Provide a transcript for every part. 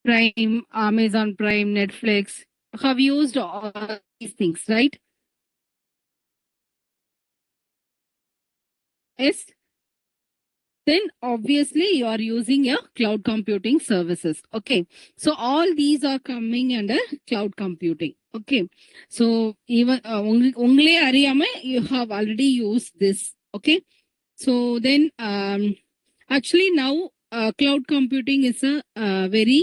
Prime, Amazon Prime, Netflix, have used all these things, right? Yes. Then obviously you are using your cloud computing services. Okay. So all these are coming under cloud computing. Okay. So even only ariyama you have already used this. Okay. So then actually now cloud computing is a very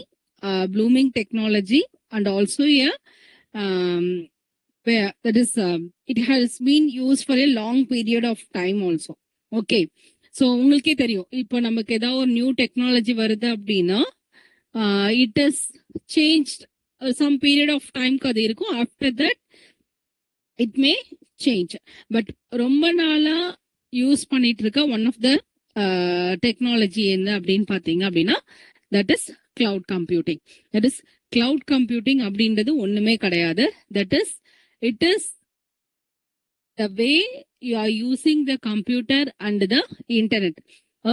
blooming technology and also a where that is it has been used for a long period of time also. Okay. So உங்களுக்கே தெரியும் இப்போ நமக்கு ஏதாவது ஒரு new technology வருது அப்படின்னா it is change some period of டைம்க்கு அது இருக்கும். After that it may change. But ரொம்ப நாளா யூஸ் பண்ணிட்டு இருக்க ஒன் ஆஃப் த டெக்னாலஜி என்ன அப்படின்னு பார்த்தீங்க அப்படின்னா that is cloud computing. That is cloud computing அப்படின்றது ஒண்ணுமே கிடையாது. That is it is the way you are using the computer and the internet.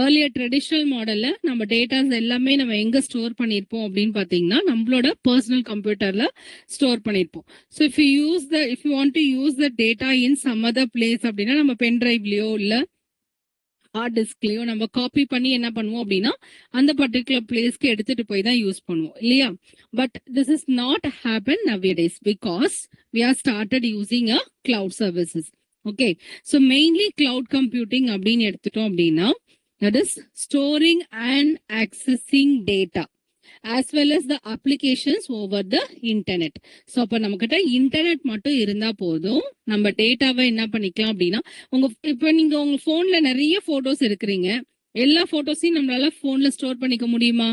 Earlier traditional மாடல்ல நம்ம டேட்டாஸ் எல்லாமே நம்ம எங்க ஸ்டோர் பண்ணிருப்போம் அப்படின்னு பாத்தீங்கன்னா நம்மளோட பர்சனல் கம்ப்யூட்டர்ல ஸ்டோர் பண்ணிருப்போம். So if you want to use the data in some other place அப்படின்னா நம்ம பென் டிரைவ்லயோ இல்ல ஹார்ட் டிஸ்க்லயோ நம்ம காப்பி பண்ணி என்ன பண்ணுவோம் அப்படின்னா அந்த பர்டிகுலர் பிளேஸ்க்கு எடுத்துட்டு போய் தான் யூஸ் பண்ணுவோம் இல்லையா? But this is not happen nowadays because we are started using a cloud services. Okay. So mainly cloud computing அப்படின்னு எடுத்துட்டோம் அப்படின்னா that is storing and accessing data as well as the applications over the internet. So அப்போ நம்மக்கிட்ட internet மட்டும் இருந்தா போதும், நம்ம டேட்டாவை என்ன பண்ணிக்கலாம் அப்படின்னா இப்போ நீங்க உங்க போன்ல நிறைய போட்டோஸ் இருக்கிறீங்க, எல்லா போட்டோஸையும் நம்மளால போன்ல ஸ்டோர் பண்ணிக்க முடியுமா?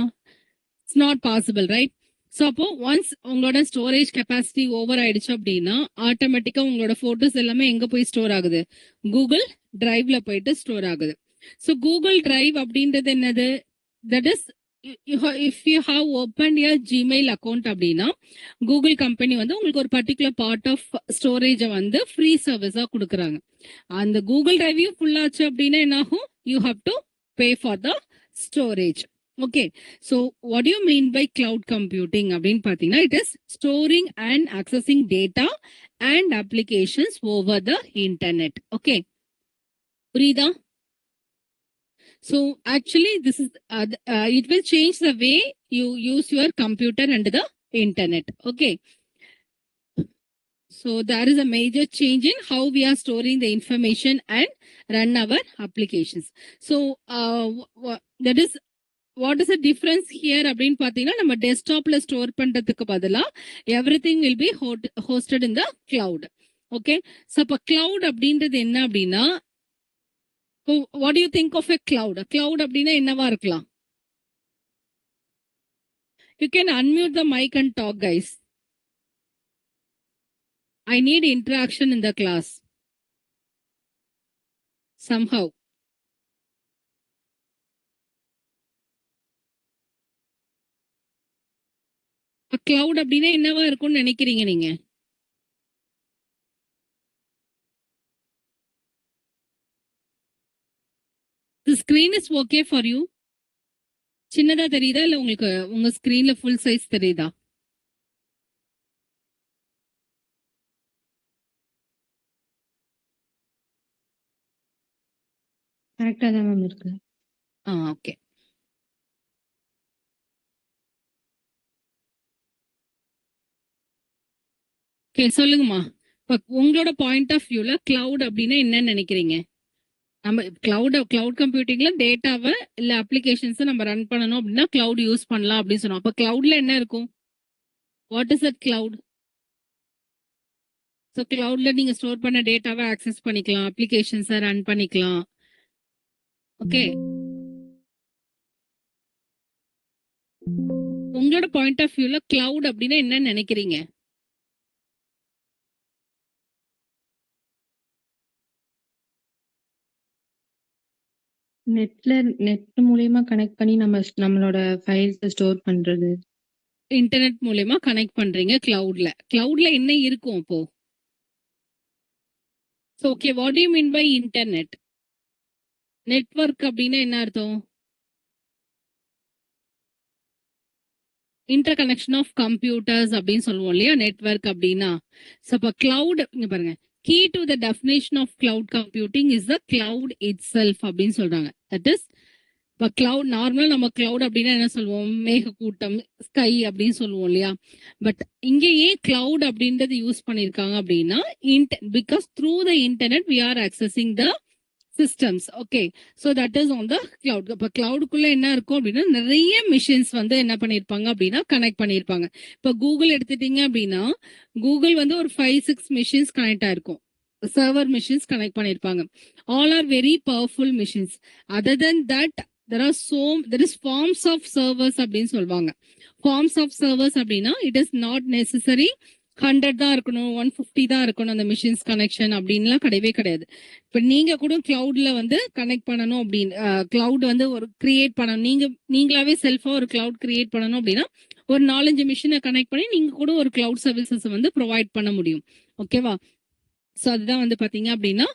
It's not possible, right? So அப்போ ஒன்ஸ் உங்களோட ஸ்டோரேஜ் கெப்பாசிட்டி ஓவர் ஆயிடுச்சு அப்படின்னா ஆட்டோமேட்டிக்கா உங்களோட போட்டோஸ் எல்லாமே எங்க போய் ஸ்டோர் ஆகுது? கூகுள் டிரைவ்ல போயிட்டு ஸ்டோர் ஆகுது. ஸோ கூகுள் டிரைவ் அப்படின்றது என்னது? That is if you have opened your Gmail account அப்படின்னா கூகுள் கம்பெனி வந்து உங்களுக்கு ஒரு பர்டிகுலர் பார்ட் ஆஃப் ஸ்டோரேஜை வந்து ஃப்ரீ சர்வீஸா கொடுக்குறாங்க. அந்த கூகுள் டிரைவையும் ஃபுல் ஆச்சு அப்படின்னா என்ன ஆகும்? You have to pay for the storage. Okay. So what you mean by cloud computing அப்படின்னு பார்த்தீங்கன்னா it is storing and accessing data and applications over the internet. Okay, புரியுதா? So actually this is it will change the way you use your computer and the internet. Okay. So there is a major change in how we are storing the information and run our applications. So that is what is the difference here அப்படின்னு பார்த்தீங்கன்னா நம்ம டெஸ்க்டாப்ல store பண்றதுக்கு பதிலா everything will be hosted in the cloud. Okay. So அப்ப cloud அப்படின்றது என்ன அப்படின்னா So what do you think of a cloud? A cloud அப்படின்னா என்னவா இருக்கலாம்? You can unmute the mic and talk, guys. I need interaction in the class. Somehow. A cloud அப்படின்னா என்னவா இருக்கும்னு நினைக்கிறீங்க நீங்க? The screen is okay for you? சின்னதா தெரியுதா இல்ல உங்களுக்கு உங்க ஸ்கிரீன்ல ஃபுல் சைஸ் தெரியுதா? கரெக்டா தான் மேம் இருக்கு. ஓகே. ஓகே, சொல்லுங்கம்மா. உங்களோட பாயிண்ட் ஆஃப் வியூல கிளவுட் அப்படின்னா என்னன்னு நினைக்கிறீங்க? நம்ம கிளவுட் கம்ப்யூட்டிங்ல டேட்டாவை இல்ல அப்ளிகேஷன்ஸ் நம்ம ரன் பண்ணணும் அப்படின்னா கிளவுட் யூஸ் பண்ணலாம் அப்படின்னு சொன்னோம். அப்ப கிளவுட்ல என்ன இருக்கும்? What is that cloud? So கிளவுட்ல நீங்க ஸ்டோர் பண்ண டேட்டாவை ஆக்சஸ் பண்ணிக்கலாம், அப்ளிகேஷன்ஸை ரன் பண்ணிக்கலாம். ஓகே, உங்களோட பாயிண்ட் ஆஃப் வியூல கிளவுட் அப்படின்னா என்னன்னு நினைக்கிறீங்க? நெட் மூலியமா கனெக்ட் பண்ணி நம்மளோட ஃபைல்ஸ் ஸ்டோர் பண்றது. இன்டர்நெட் மூலமா கனெக்ட் பண்றீங்க கிளவுட்ல. கிளவுட்ல என்ன இருக்கும் அப்போ? So okay, what you mean by internet? Network அப்படின்னா என்ன அர்த்தம்? இன்டர் கனெக்ஷன் ஆஃப் கம்ப்யூட்டர்ஸ் அப்படின்னு சொல்லுவோம் இல்லையா, நெட்வொர்க் அப்படின்னா. ஸோ இப்போ கிளவுட் இங்க பாருங்க, key to the definition of cloud computing is the cloud itself அப்படின்னு சொல்றாங்க. தட் இஸ் இப்போ கிளவுட் நார்மலா நம்ம கிளவுட் அப்படின்னா என்ன சொல்லுவோம், மேகக்கூட்டம், ஸ்கை அப்படின்னு சொல்லுவோம் இல்லையா. பட் இங்க ஏன் கிளவுட் அப்படின்றது யூஸ் பண்ணிருக்காங்க அப்படின்னா, because through the internet we are accessing the systems. Okay, so that is on the cloud. இப்போ கிளவுடுக்குள்ள என்ன இருக்கும் அப்படின்னா, நிறைய மிஷின்ஸ் வந்து என்ன பண்ணியிருப்பாங்க அப்படின்னா கனெக்ட் பண்ணியிருப்பாங்க. இப்போ கூகுள் எடுத்துட்டீங்க அப்படின்னா, கூகுள் வந்து ஒரு 5-6 மிஷின்ஸ் கனெக்ட் ஆயிருக்கும், சர்வர் மிஷின்ஸ் கனெக்ட் பண்ணியிருப்பாங்க. All are very powerful machines. Other then that there is forms of servers அப்படின்னு சொல்லுவாங்க. ஃபார்ம்ஸ் ஆஃப் சர்வர்ஸ் அப்படின்னா இட் இஸ் நாட் நெசசரி 100 தான் இருக்கணும், 150 தான் இருக்கணும் அந்த மிஷின்ஸ் கனெக்ஷன் அப்படின்லாம் கிடையவே கிடையாது. இப்போ நீங்க கூட கிளவுட்ல வந்து கனெக்ட் பண்ணணும் அப்படின்னு, கிளவுட் வந்து ஒரு கிரியேட் பண்ணணும், நீங்களாவே செல்ஃபா ஒரு கிளவுட் கிரியேட் பண்ணணும் அப்படின்னா ஒரு 4-5 மிஷினை கனெக்ட் பண்ணி நீங்க கூட ஒரு கிளவுட் சர்வீசஸ் வந்து ப்ரொவைட் பண்ண முடியும். ஓகேவா? ஸோ அதுதான் வந்து பாத்தீங்க அப்படின்னா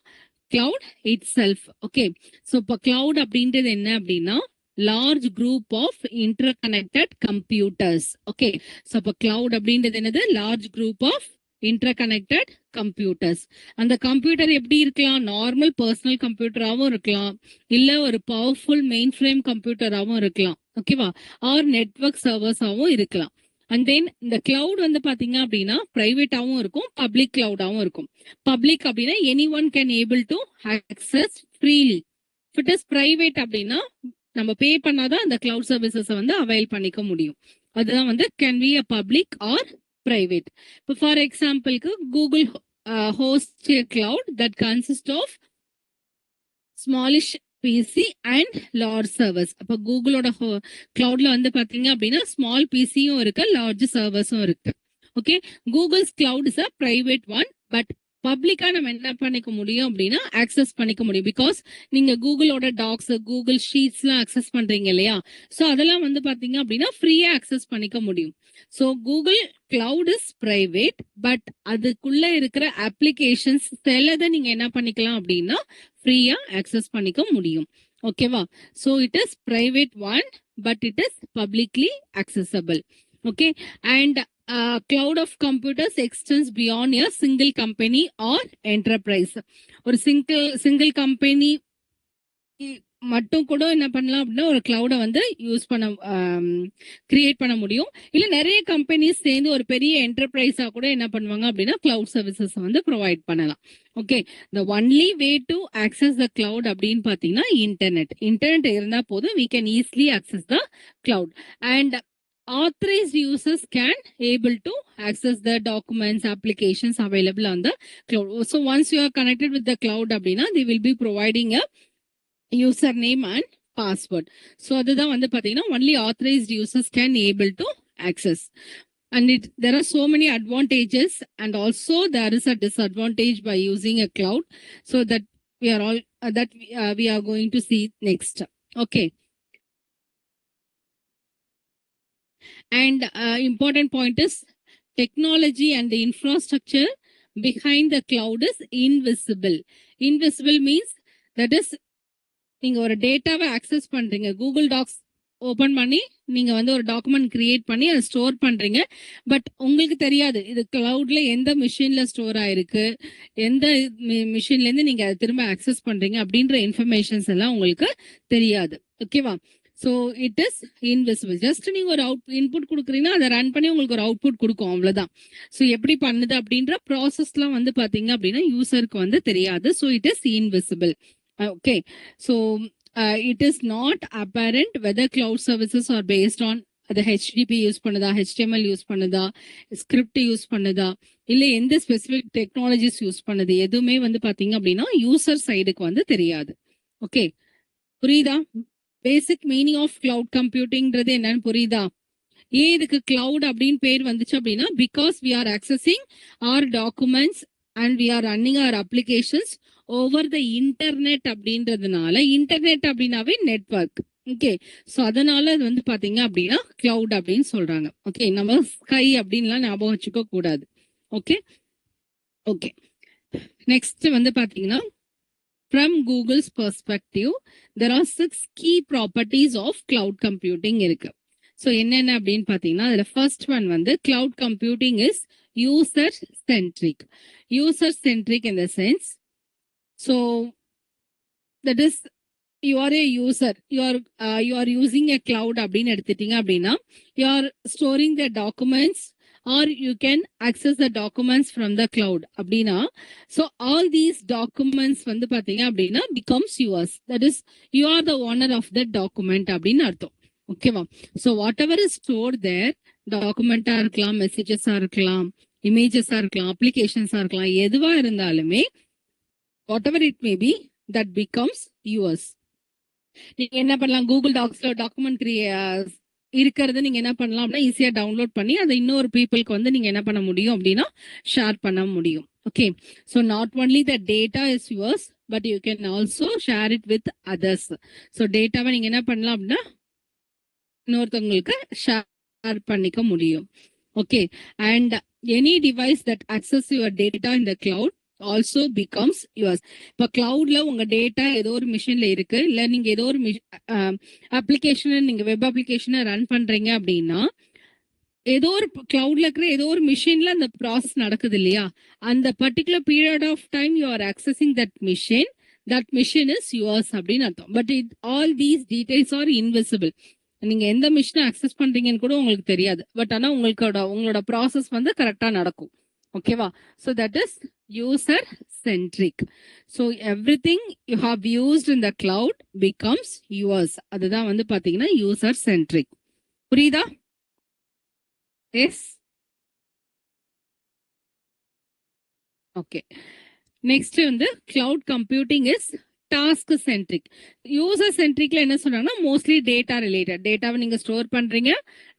cloud itself. Okay, so இப்போ கிளவுட் அப்படின்றது என்ன அப்படின்னா large group of interconnected computers. Okay, so இப்போ கிளவுட் அப்படின்றது என்னது, large group of interconnected computers. அந்த கம்ப்யூட்டர் எப்படி இருக்கலாம், நார்மல் பர்சனல் கம்ப்யூட்டராகவும் இருக்கலாம், இல்ல ஒரு பவர்ஃபுல் மெயின் ஃப்ரேம் கம்ப்யூட்டராகவும் இருக்கலாம். ஓகேவா? ஆர் நெட்வொர்க் சர்வர்ஸாகவும் இருக்கலாம். அண்ட் தென் இந்த கிளவுட் வந்து பாத்தீங்க அப்படின்னா பிரைவேட்டாவும் இருக்கும், பப்ளிக் கிளவுடாவும் இருக்கும். பப்ளிக் அப்படின்னா any one can able to access freely. It is private அப்படின்னா நம்ம பே பண்ணாதான் அந்த கிளவுட் சர்வீசஸ் வந்து அவைல் பண்ணிக்க முடியும். அதுதான் வந்து can be a public or private. இப்போ ஃபார் எக்ஸாம்பிளுக்கு Google host a cloud that consists of smallish PC and large servers. அப்போ கூகுளோட கிளவுட்ல வந்து பாத்தீங்க அப்படின்னா ஸ்மால் பிசியும் இருக்கு, லார்ஜ் சர்வர்ஸும் இருக்கு. Okay, Google's cloud is a private one, but பப்ளிக்கா நம்ம என்ன பண்ணிக்க முடியும் அப்படின்னா ஆக்சஸ் பண்ணிக்க முடியும். பிகாஸ் நீங்க கூகுளோட டாக்ஸ், கூகுள் ஷீட்ஸ் எல்லாம் அக்சஸ் பண்றீங்க இல்லையா, ஸோ அதெல்லாம் வந்து பாத்தீங்க அப்படின்னா ஃப்ரீயா அக்சஸ் பண்ணிக்க முடியும். So Google cloud is private, but அதுக்குள்ள இருக்கிற அப்ளிகேஷன்ஸ் சிலதை நீங்க என்ன பண்ணிக்கலாம் அப்படின்னா ஃப்ரீயா அக்சஸ் பண்ணிக்க முடியும். ஓகேவா? So it is private one, but it is publicly accessible. Okay, and cloud of computers extends beyond a single company or enterprise. ஒரு single company மட்டும் கூட என்ன பண்ணலாம் அப்படின்னா ஒரு கிளவுடை வந்து யூஸ் பண்ண கிரியேட் பண்ண முடியும். இல்ல நிறைய கம்பெனிஸ் சேர்ந்து ஒரு பெரிய என்டர்பிரைஸா கூட என்ன பண்ணுவாங்க அப்படின்னா கிளவுட் சர்வீசஸ் வந்து ப்ரொவைட் பண்ணலாம். Okay, the only way to access the cloud அப்படின்னு பாத்தீங்கன்னா இன்டர்நெட் இருந்தா போதும், we can easily access the cloud and authorized users can able to access the documents, applications available on the cloud. So once you are connected with the cloud அப்படின்னா they will be providing a username and password. So அதுதான் வந்து பாத்தீங்கன்னா only authorized users can able to access. And there are so many advantages and also there is a disadvantage by using a cloud. So that we are all we are going to see next. Okay. And important point is technology and the infrastructure behind the cloud is invisible. Invisible means that is நீங்க ஒரு டேட்டாவை access பண்றீங்க, Google tax open பண்ணி நீங்க வந்து ஒரு document create பண்ணி அதை ஸ்டோர் பண்றீங்க. பட் உங்களுக்கு தெரியாது இது கிளவுட்ல எந்த மிஷின்ல ஸ்டோர் ஆயிருக்கு, எந்த மிஷின்ல இருந்து நீங்க அதை திரும்ப ஆக்சஸ் பண்றீங்க அப்படின்ற இன்ஃபர்மேஷன்ஸ் எல்லாம் உங்களுக்கு தெரியாது. ஓகேவா? So it is invisible. Just நீங்க ஒரு இன்புட் கொடுக்குறீங்கன்னா அதை ரன் பண்ணி உங்களுக்கு ஒரு அவுட்புட் கொடுக்கும், அவ்வளவுதான். ஸோ எப்படி பண்ணுது அப்படின்ற ப்ராசஸ்லாம் வந்து பாத்தீங்க அப்படின்னா யூசருக்கு வந்து தெரியாது. So it is invisible. Okay, so it is not apparent whether cloud services are based on the HTTP use பண்ணுதா, HTML யூஸ் பண்ணுதா, ஸ்கிரிப்ட் யூஸ் பண்ணுதா, இல்ல எந்த ஸ்பெசிபிக் டெக்னாலஜிஸ் யூஸ் பண்ணுது, எதுவுமே வந்து பாத்தீங்க அப்படின்னா யூசர் சைடுக்கு வந்து தெரியாது. ஓகே, புரியுதா? பேசிக் மீனிங் ஆஃப் கிளவுட் கம்ப்யூட்டிங்கிறது என்னன்னு புரியுதா? ஏன் இதுக்கு கிளவுட் அப்படின்னு பேர் வந்துச்சு அப்படின்னா because we are accessing our documents and we are running our applications over the internet அப்படின்றதுனால, இன்டர்நெட் அப்படின்னாவே நெட்வொர்க். ஓகே, ஸோ அதனால அது வந்து பாத்தீங்க அப்படின்னா கிளவுட் அப்படின்னு சொல்றாங்க. ஓகே, நம்ம ஸ்கை அப்படின்லாம் ஞாபகம் வச்சுக்க கூடாது. ஓகே ஓகே நெக்ஸ்ட் வந்து பாத்தீங்கன்னா from Google's perspective there are 6 key properties of cloud computing இருக்கு. ஸோ என்னென்ன அப்படின்னு பார்த்தீங்கன்னா அதில் ஃபர்ஸ்ட் ஒன் வந்து cloud computing is user centric. User centric in the sense, so that is you are a user, you are using a cloud அப்படின்னு எடுத்துட்டீங்க அப்படின்னா you are storing the documents or you can access the documents from the cloud அப்படின்னா, so all these documents வந்து பாத்தீங்க அப்படின்னா becomes yours, that is you are the owner of that document அப்படின்னு அர்த்தம். ஓகேவா? so whatever is stored there, டாக்குமெண்டா இருக்கலாம், மெசேஜஸா இருக்கலாம், இமேஜஸா இருக்கலாம், அப்ளிகேஷன்ஸா இருக்கலாம், எதுவா இருந்தாலுமே whatever it may be, that becomes yours. நீங்க என்ன பண்ணலாம், கூகுள் டாக்ஸ்ல டாக்குமெண்ட் இருக்கிறது நீங்க என்ன பண்ணலாம் அப்படின்னா ஈஸியா டவுன்லோட் பண்ணி அதை இன்னொரு பீப்புளுக்கு வந்து நீங்க என்ன பண்ண முடியும் அப்படின்னா ஷேர் பண்ண முடியும். Okay, so not only the data is yours, but you can also share it with others. So டேட்டாவை நீங்க என்ன பண்ணலாம் அப்படின்னா இன்னொருத்தவங்களுக்கு ஷேர் பண்ணிக்க முடியும். Okay, and any device that access your data in the cloud also becomes yours. இப்போ கிளவுட்ல உங்க டேட்டா ஏதோ ஒரு மிஷின்ல இருக்கு, இல்ல நீங்க ஏதோ ஒரு அப்ளிகேஷனை நீங்க வெப் அப்ளிகேஷனை ரன் பண்றீங்க அப்படின்னா ஏதோ ஒரு கிளவுட்ல இருக்கிற ஏதோ ஒரு மிஷின்ல அந்த ப்ராசஸ் நடக்குது இல்லையா, அந்த particular period of time you are accessing that machine is yours அப்படின்னு அர்த்தம். But all these details are invisible. நீங்க எந்த மிஷினை அக்சஸ் பண்றீங்கன்னு கூட உங்களுக்கு தெரியாது, பட் ஆனா உங்களோட ப்ராசஸ் வந்து கரெக்டா நடக்கும். ஓகேவா? So that is user centric. So everything you have used in the cloud becomes yours. அதுதான் வந்து பாத்தீங்கன்னா user centric. புரியுதா? Yes, okay. நெக்ஸ்ட் வந்து cloud computing is task centric. User சென்ட்ரிக்ல என்ன சொல்றாங்கன்னா மோஸ்ட்லி டேட்டா ரிலேட்டட். டேட்டாவை நீங்க ஸ்டோர் பண்றீங்க,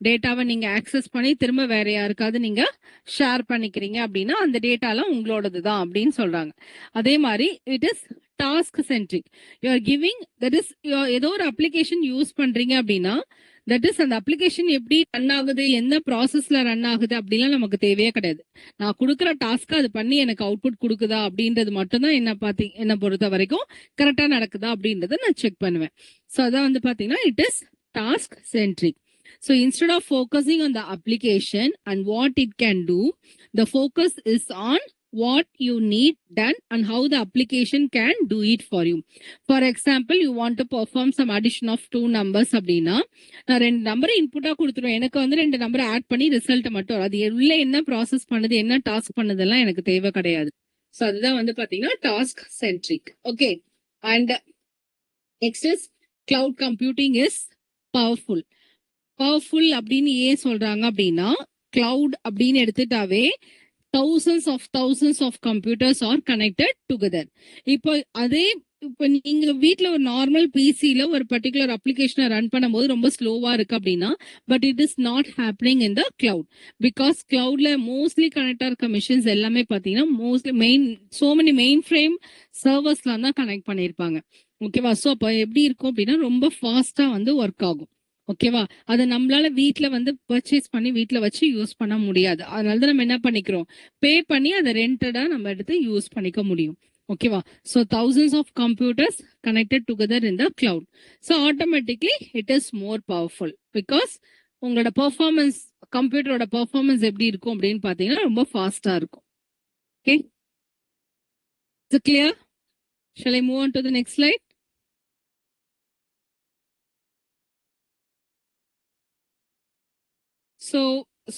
டேட்டாவை நீங்க ஆக்சஸ் பண்ணி திரும்ப வேற யாருக்காவது நீங்க ஷேர் பண்ணிக்கிறீங்க அப்படின்னா அந்த டேட்டாலாம் உங்களோடது தான் அப்படின்னு சொல்றாங்க. அதே மாதிரி it is task centric. You are giving, that is ஏதோ ஒரு அப்ளிகேஷன் யூஸ் பண்றீங்க அப்படின்னா தட் இஸ் அந்த அப்ளிகேஷன் எப்படி ரன் ஆகுது, எந்த ப்ராசஸ்ல ரன் ஆகுது அப்படிலாம் நமக்கு தேவையே கிடையாது. நான் கொடுக்குற டாஸ்க்கு அது பண்ணி எனக்கு அவுட்புட் கொடுக்குதா அப்படின்றது மட்டும்தான் என்ன பொறுத்த வரைக்கும் கரெக்டா நடக்குதா அப்படின்றத நான் செக் பண்ணுவேன். ஸோ அதான் வந்து பாத்தீங்கன்னா it is task centric. So instead of focusing on the application and what it can do, the focus is on what you need done and how the application can do it for you. For example, you want to perform some addition of 2 numbers அப்படின்னா நான் 2 நம்பரை இன்புட்டா கொடுத்துருவேன், எனக்கு வந்து 2 நம்பரை add பண்ணி result மட்டும் வரும். அது உள்ள என்ன ப்ராசஸ் பண்ணுது, என்ன டாஸ்க் பண்ணுதெல்லாம் எனக்கு தேவை கிடையாது. ஸோ அதுதான் வந்து பாத்தீங்கன்னா task centric. Okay, and next is cloud computing is powerful. Powerful அப்படின்னு ஏன் சொல்றாங்க அப்படின்னா கிளவுட் அப்படின்னு எடுத்துட்டாவே thousands of computers are connected together. இப்போ நீங்க வீட்ல ஒரு நார்மல் பிசில ஒரு பர்டிகுலர் அப்ளிகேஷனை ரன் பண்ணும்போது ரொம்ப ஸ்லோவா இருக்கு அப்படின்னா, but it is not happening in the cloud. Because கிளவுட்ல மோஸ்ட்லி கனெக்டா இருக்க மிஷின்ஸ் எல்லாமே பாத்தீங்கன்னா மோஸ்ட்லி மெயின் ஃப்ரேம் சர்வர்ஸ்லாம் தான் கனெக்ட் பண்ணியிருப்பாங்க. ஓகேவா? ஸோ அப்போ எப்படி இருக்கும் அப்படின்னா ரொம்ப ஃபாஸ்டா வந்து ஒர்க் ஆகும். ஓகேவா? அதை நம்மளால வீட்டுல வந்து பர்ச்சேஸ் பண்ணி வீட்டுல வச்சு யூஸ் பண்ண முடியாது. அதனாலதான் நம்ம என்ன பண்ணிக்கிறோம், பே பண்ணி அதை ரெண்டடா நம்ம எடுத்து யூஸ் பண்ணிக்க முடியும். ஓகேவா? So thousands of computers connected together in the cloud. So automatically it is more powerful because உங்களோட பெர்ஃபார்மன்ஸ், கம்ப்யூட்டரோட பெர்ஃபார்மன்ஸ் எப்படி இருக்கும் அப்படின்னு பாத்தீங்கன்னா ரொம்ப ஃபாஸ்டா இருக்கும். Okay, is it clear? Shall I move on to the next slide?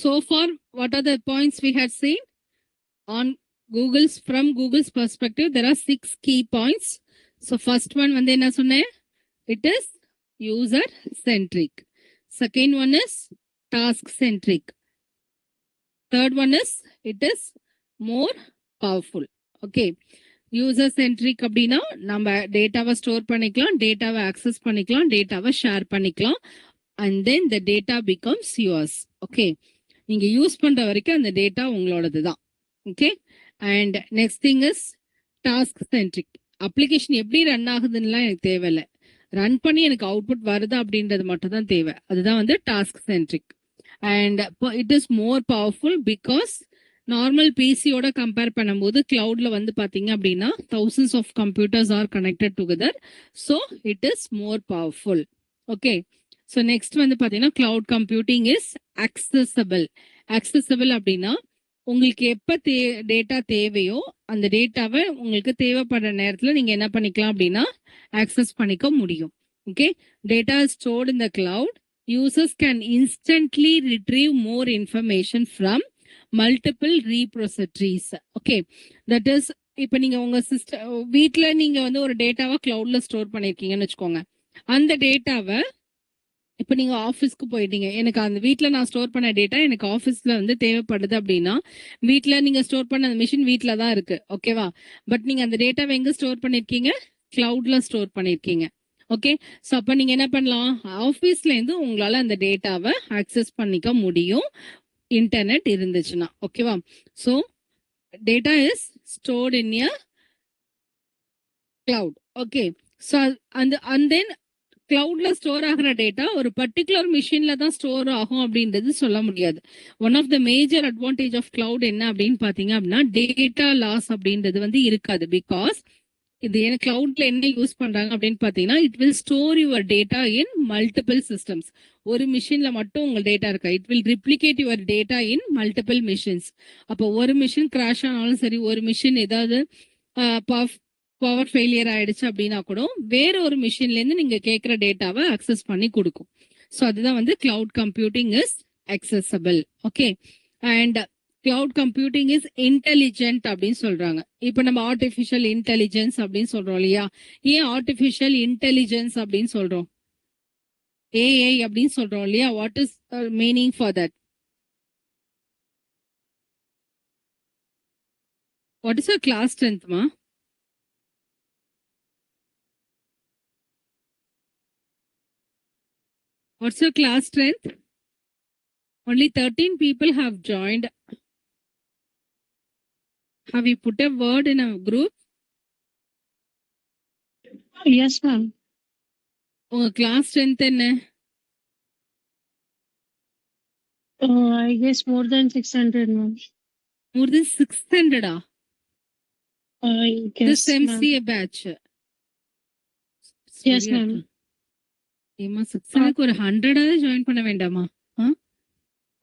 So far, what are the points we had seen? From Google's perspective, there are 6 key points. So first one, வந்து என்ன சொன்னேன், it is user centric. Second one is task centric. Third one is it is more powerful. Okay, user centric அப்படின்னா நம்ம டேட்டாவை store பண்ணிக்கலாம், டேட்டாவை access பண்ணிக்கலாம், டேட்டாவை ஷேர் பண்ணிக்கலாம், and then the data becomes yours. Okay, நீங்க யூஸ் பண்ற வரைக்கும் அந்த டேட்டா உங்களோடது தான். Okay, and next thing is task centric. Application எப்படி ரன் ஆகுதுன்னுலாம் எனக்கு தேவையில்லை, ரன் பண்ணி எனக்கு அவுட்புட் வருதா அப்படின்றது மட்டும் தான் தேவை. அதுதான் வந்து task centric. And it is more powerful because normal பிசியோட கம்பேர் பண்ணும்போது கிளவுட்ல வந்து பாத்தீங்க அப்படின்னா thousands of computers are connected together. So it is more powerful. Okay, so next வந்து பார்த்தீங்கன்னா cloud computing is accessible. Accessible அப்படின்னா உங்களுக்கு எப்போ டேட்டா தேவையோ அந்த டேட்டாவை உங்களுக்கு தேவைப்படுற நேரத்தில் நீங்கள் என்ன பண்ணிக்கலாம் அப்படின்னா ஆக்சஸ் பண்ணிக்க முடியும். Okay, data stored in the cloud, users can instantly retrieve more information from multiple repositories. Okay, that is இப்போ நீங்க உங்க சிஸ்டம் வீட்டில் நீங்க வந்து ஒரு டேட்டாவை கிளவுட்ல ஸ்டோர் பண்ணிருக்கீங்கன்னு வச்சுக்கோங்க. அந்த டேட்டாவை இப்போ நீங்க ஆஃபீஸ்க்கு போயிட்டீங்க, எனக்கு அந்த வீட்டில் நான் ஸ்டோர் பண்ண டேட்டா எனக்கு ஆஃபீஸ்ல வந்து தேவைப்படுது அப்படின்னா, வீட்டில் நீங்க ஸ்டோர் பண்ண அந்த மிஷின் வீட்டில் தான் இருக்கு, ஓகேவா? பட் நீங்க அந்த டேட்டாவை எங்க ஸ்டோர் பண்ணிருக்கீங்க? கிளவுட்ல ஸ்டோர் பண்ணிருக்கீங்க. ஓகே, ஸோ அப்போ நீங்க என்ன பண்ணலாம்? ஆஃபீஸ்ல இருந்து உங்களால அந்த டேட்டாவை ஆக்சஸ் பண்ணிக்க முடியும், இன்டர்நெட் இருந்துச்சுன்னா. ஓகேவா? So data is stored in a cloud. Okay, so and then cloudல ஸ்டோர் ஆகிற டேட்டா ஒரு பர்டிகுலர் மிஷின்ல தான் ஸ்டோர் ஆகும் அப்படின்றது சொல்ல முடியாது. One of the major advantage of cloud என்ன அப்படின்னு பாத்தீங்க அப்படின்னா டேட்டா லாஸ் அப்படின்றது வந்து இருக்காது. பிகாஸ் இது கிளவுட்ல என்ன யூஸ் பண்றாங்க அப்படின்னு பாத்தீங்கன்னா it will store your data in multiple systems. ஒரு மிஷின்ல மட்டும் உங்க டேட்டா இருக்கா, it will replicate your data in multiple machines. அப்போ ஒரு மிஷின் கிராஷ் ஆனாலும் சரி, ஒரு மிஷின் ஏதாவது பவர் ஃபெயிலியர் ஆயிடுச்சு அப்படின்னா கூட வேற ஒரு மிஷின்ல இருந்து நீங்க கேட்கிற டேட்டாவை அக்சஸ் பண்ணி கொடுக்கும். ஸோ அதுதான் வந்து cloud computing is accessible. Okay, and cloud computing is intelligent அப்படின்னு சொல்றாங்க. இப்போ நம்ம ஆர்டிஃபிஷியல் இன்டெலிஜென்ஸ் அப்படின்னு சொல்றோம் இல்லையா? ஏன் ஆர்டிஃபிஷியல் இன்டெலிஜென்ஸ் அப்படின்னு சொல்றோம்? ஏஐ அப்படின்னு சொல்றோம் இல்லையா? What is meaning for that? What is your class ஸ்ட்ரென்த்மா? What's your class strength? Only 13 people have joined. Have you put a word in a group? Yes, ma'am. உங்க class strength என்ன? I guess more than 600, ma'am. More than 600 ah? I guess, This MCA batch. Yes, ma'am. ஏமா 600 ஒரு 100 join பண்ண வேண்டாமா?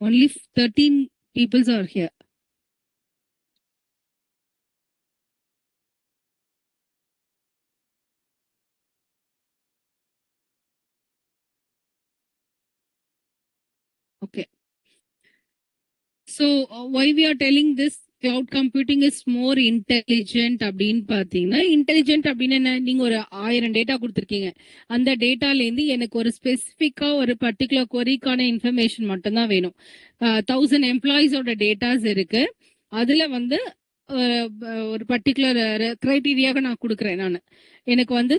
Only 13 people are here. Okay. So why we are telling this cloud computing is more intelligent அப்படின்னு பாத்தீங்கன்னா, intelligent அப்படின்னு என்ன? நீங்க ஒரு 1000 டேட்டா கொடுத்துருக்கீங்க, அந்த டேட்டால இருந்து எனக்கு ஒரு ஸ்பெசிஃபிக்கா ஒரு பர்டிகுலர் கொரிக்கான இன்ஃபர்மேஷன் மட்டும்தான் வேணும். 1000 எம்ப்ளாயிஸோட டேட்டாஸ் இருக்கு, அதுல வந்து ஒரு பர்டிகுலர் கிரைட்டீரியாவை நான் கொடுக்குறேன். நான் எனக்கு வந்து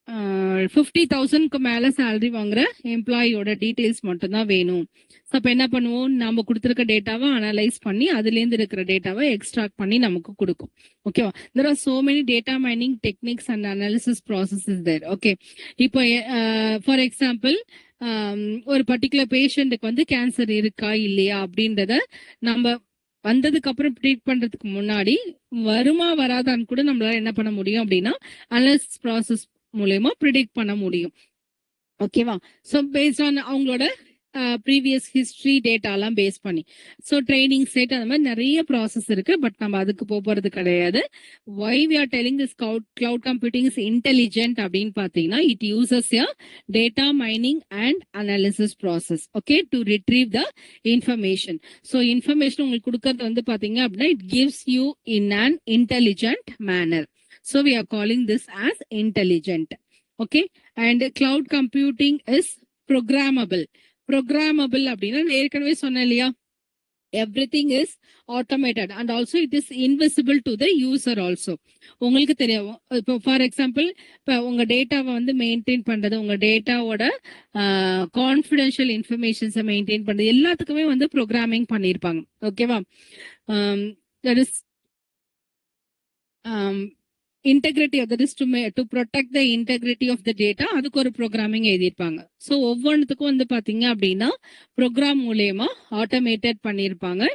50,000க்கு மேல சேலரி வாங்குற எம்ப்ளாயியோட டீடைல்ஸ் மட்டும்தான் வேணும். ஸோ அப்போ என்ன பண்ணுவோம்? நம்ம கொடுத்துருக்க டேட்டாவை அனலைஸ் பண்ணி அதுலேருந்து இருக்கிற டேட்டாவை எக்ஸ்ட்ராக்ட் பண்ணி நமக்கு கொடுக்கும். ஓகேவா? There are so many data mining techniques and analysis processes there. Okay, இப்போ ஃபார் எக்ஸாம்பிள் ஒரு பர்டிகுலர் பேஷண்ட்டுக்கு வந்து கேன்சர் இருக்கா இல்லையா அப்படின்றத நம்ம வந்ததுக்கு அப்புறம் ப்ரிடிக்ட் பண்றதுக்கு முன்னாடி வருமா வராதான்னு கூட நம்மளால என்ன பண்ண முடியும் அப்படின்னா அனாலிசிஸ் ப்ராசஸ் மூலமா ப்ரிடிக்ட் பண்ண முடியும். ஓகேவா? ஸோ பேஸ்ட் ஆன் அவங்களோட ப்ரீவியஸ் ஹிஸ்டரி டேட்டாலாம் பேஸ் பண்ணி, ஸோ ட்ரைனிங் செட் அந்த மாதிரி நிறைய ப்ராசஸ் இருக்கு. பட் நம்ம அதுக்கு போறது கிடையாது. Why we are telling this cloud computing is intelligent அப்படின்னு பார்த்தீங்கன்னா it uses a data mining and analysis process. Okay, to retrieve the information. So information உங்களுக்கு கொடுக்கறது வந்து பார்த்தீங்க அப்படின்னா it gives you in an intelligent manner. So we are calling this as intelligent. Okay, and cloud computing is programmable. Programmable அப்படின்னா ஏற்கனவே சொன்னேன் இல்லையா, everything is automated and also it is invisible to the user also. உங்களுக்கு தெரியும், இப்போ for example இப்போ உங்க டேட்டாவை வந்து மெயின்டைன் பண்றது, உங்க டேட்டாவோட கான்ஃபிடென்ஷியல் இன்ஃபர்மேஷன்ஸை மெயின்டைன் பண்றது எல்லாத்துக்குமே வந்து ப்ரோக்ராமிங் பண்ணியிருப்பாங்க. ஓகேவா? That is integrity, that is to protect the integrity of the data, அதுக்கு ஒரு ப்ரோக்ராமிங் எழுதியிருப்பாங்க. ஸோ ஒவ்வொன்றுத்துக்கும் வந்து பார்த்தீங்க அப்படின்னா ப்ரோக்ராம் மூலயமா ஆட்டோமேட்டட் பண்ணியிருப்பாங்க.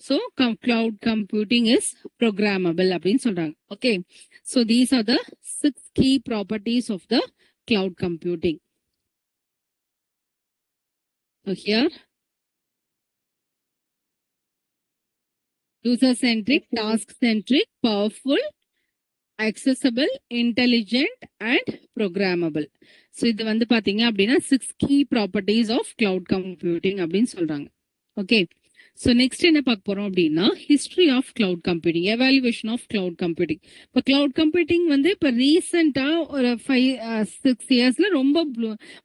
So cloud computing is programmable அப்படின்னு சொல்றாங்க. Okay, so these are the 6 key properties of the cloud computing. So here, user-centric, Yes, ma'am. task-centric, powerful, accessible, intelligent, and programmable. So இது வந்து பாத்தீங்க அப்படின்னா 6 key properties of cloud computing அப்படின்னு சொல்றாங்க. Okay, so next என்ன பார்க்க போறோம் அப்படின்னா history of cloud computing, evaluation of cloud computing. இப்போ கிளவுட் கம்ப்யூட்டிங் வந்து இப்போ ரீசெண்டா ஒரு 5-6 இயர்ஸ்ல ரொம்ப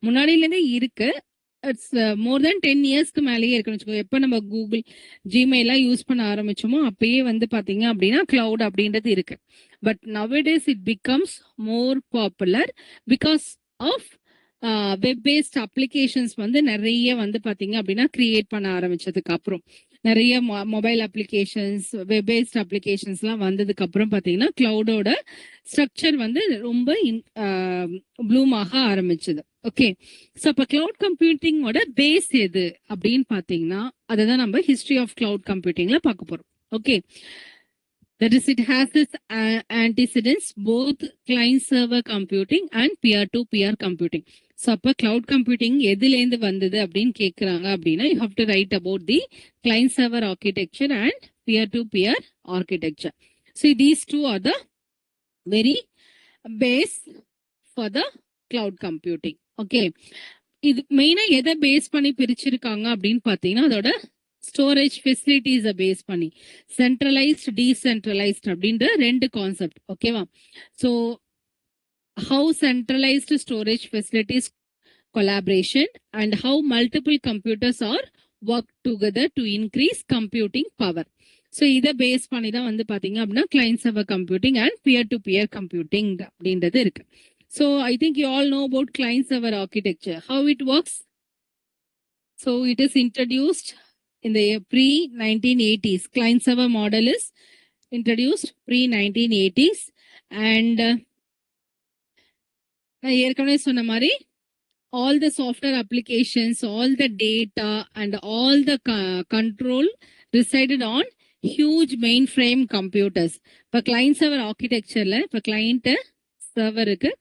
முன்னாடியிலேருந்தே இருக்கு. இட்ஸ் மோர் தென் 10 இயர்ஸ்க்கு மேலேயே இருக்குன்னு வச்சுக்கோங்க. எப்போ நம்ம கூகுள் ஜிமெயிலாம் யூஸ் பண்ண ஆரம்பிச்சோமோ அப்பயே வந்து பாத்தீங்க அப்படின்னா கிளவுட் அப்படின்றது இருக்கு. But nowadays it becomes more popular because of web based applications வந்து நிறைய வந்து பாத்தீங்க அப்படின்னா கிரியேட் பண்ண ஆரம்பிச்சதுக்கு அப்புறம் நிறைய மொபைல் அப்ளிகேஷன்ஸ், வெப் பேஸ்ட் அப்ளிகேஷன்ஸ்லாம் வந்ததுக்கு அப்புறம் பாத்தீங்கன்னா கிளவுடோட ஸ்ட்ரக்சர் வந்து ரொம்ப ப்ளூம் ஆக ஆரம்பிச்சது. ஓகே, ஸோ அப்போ கிளவுட் கம்ப்யூட்டிங்கோட பேஸ் எது அப்படின்னு பார்த்தீங்கன்னா அதை தான் நம்ம ஹிஸ்டரி ஆஃப் கிளவுட் கம்ப்யூட்டிங்ல பார்க்க போறோம். Okay, that is, it has its antecedents, both client server computing and peer to peer computing. So அப்போ கிளவுட் கம்ப்யூட்டிங் எதுலேருந்து வந்தது அப்படின்னு கேட்குறாங்க அப்படின்னா you have to write about the client server architecture and peer to peer architecture. So these two are the very base for the cloud computing. Okay, இது மெயினா எதை base பண்ணி பிரிச்சிருக்காங்க அப்படின்னு பார்த்தீங்கன்னா அதோட ஸ்டோரேஜ் ஃபெசிலிட்டிஸை பேஸ் பண்ணி சென்ட்ரலைஸ்ட், டீசென்ட்ரலைஸ்ட் அப்படின்ற ரெண்டு கான்செப்ட். ஓகேவா? So how centralized storage facilities collaboration and how multiple computers are work together to increase computing power. So இதை பேஸ் பண்ணி தான் வந்து பார்த்தீங்க அப்படின்னா client server computing and peer to peer computing அப்படின்றது இருக்கு. So I think you all know about client server architecture, how it works. So it is introduced in the pre-1980s. Client server model is introduced pre-1980s and நான் ஏற்கனவே சொன்ன மாதிரி all the software applications, all the data and all the control resided on huge mainframe computers. இப்போ client server architectureல இப்போ client server இருக்கு,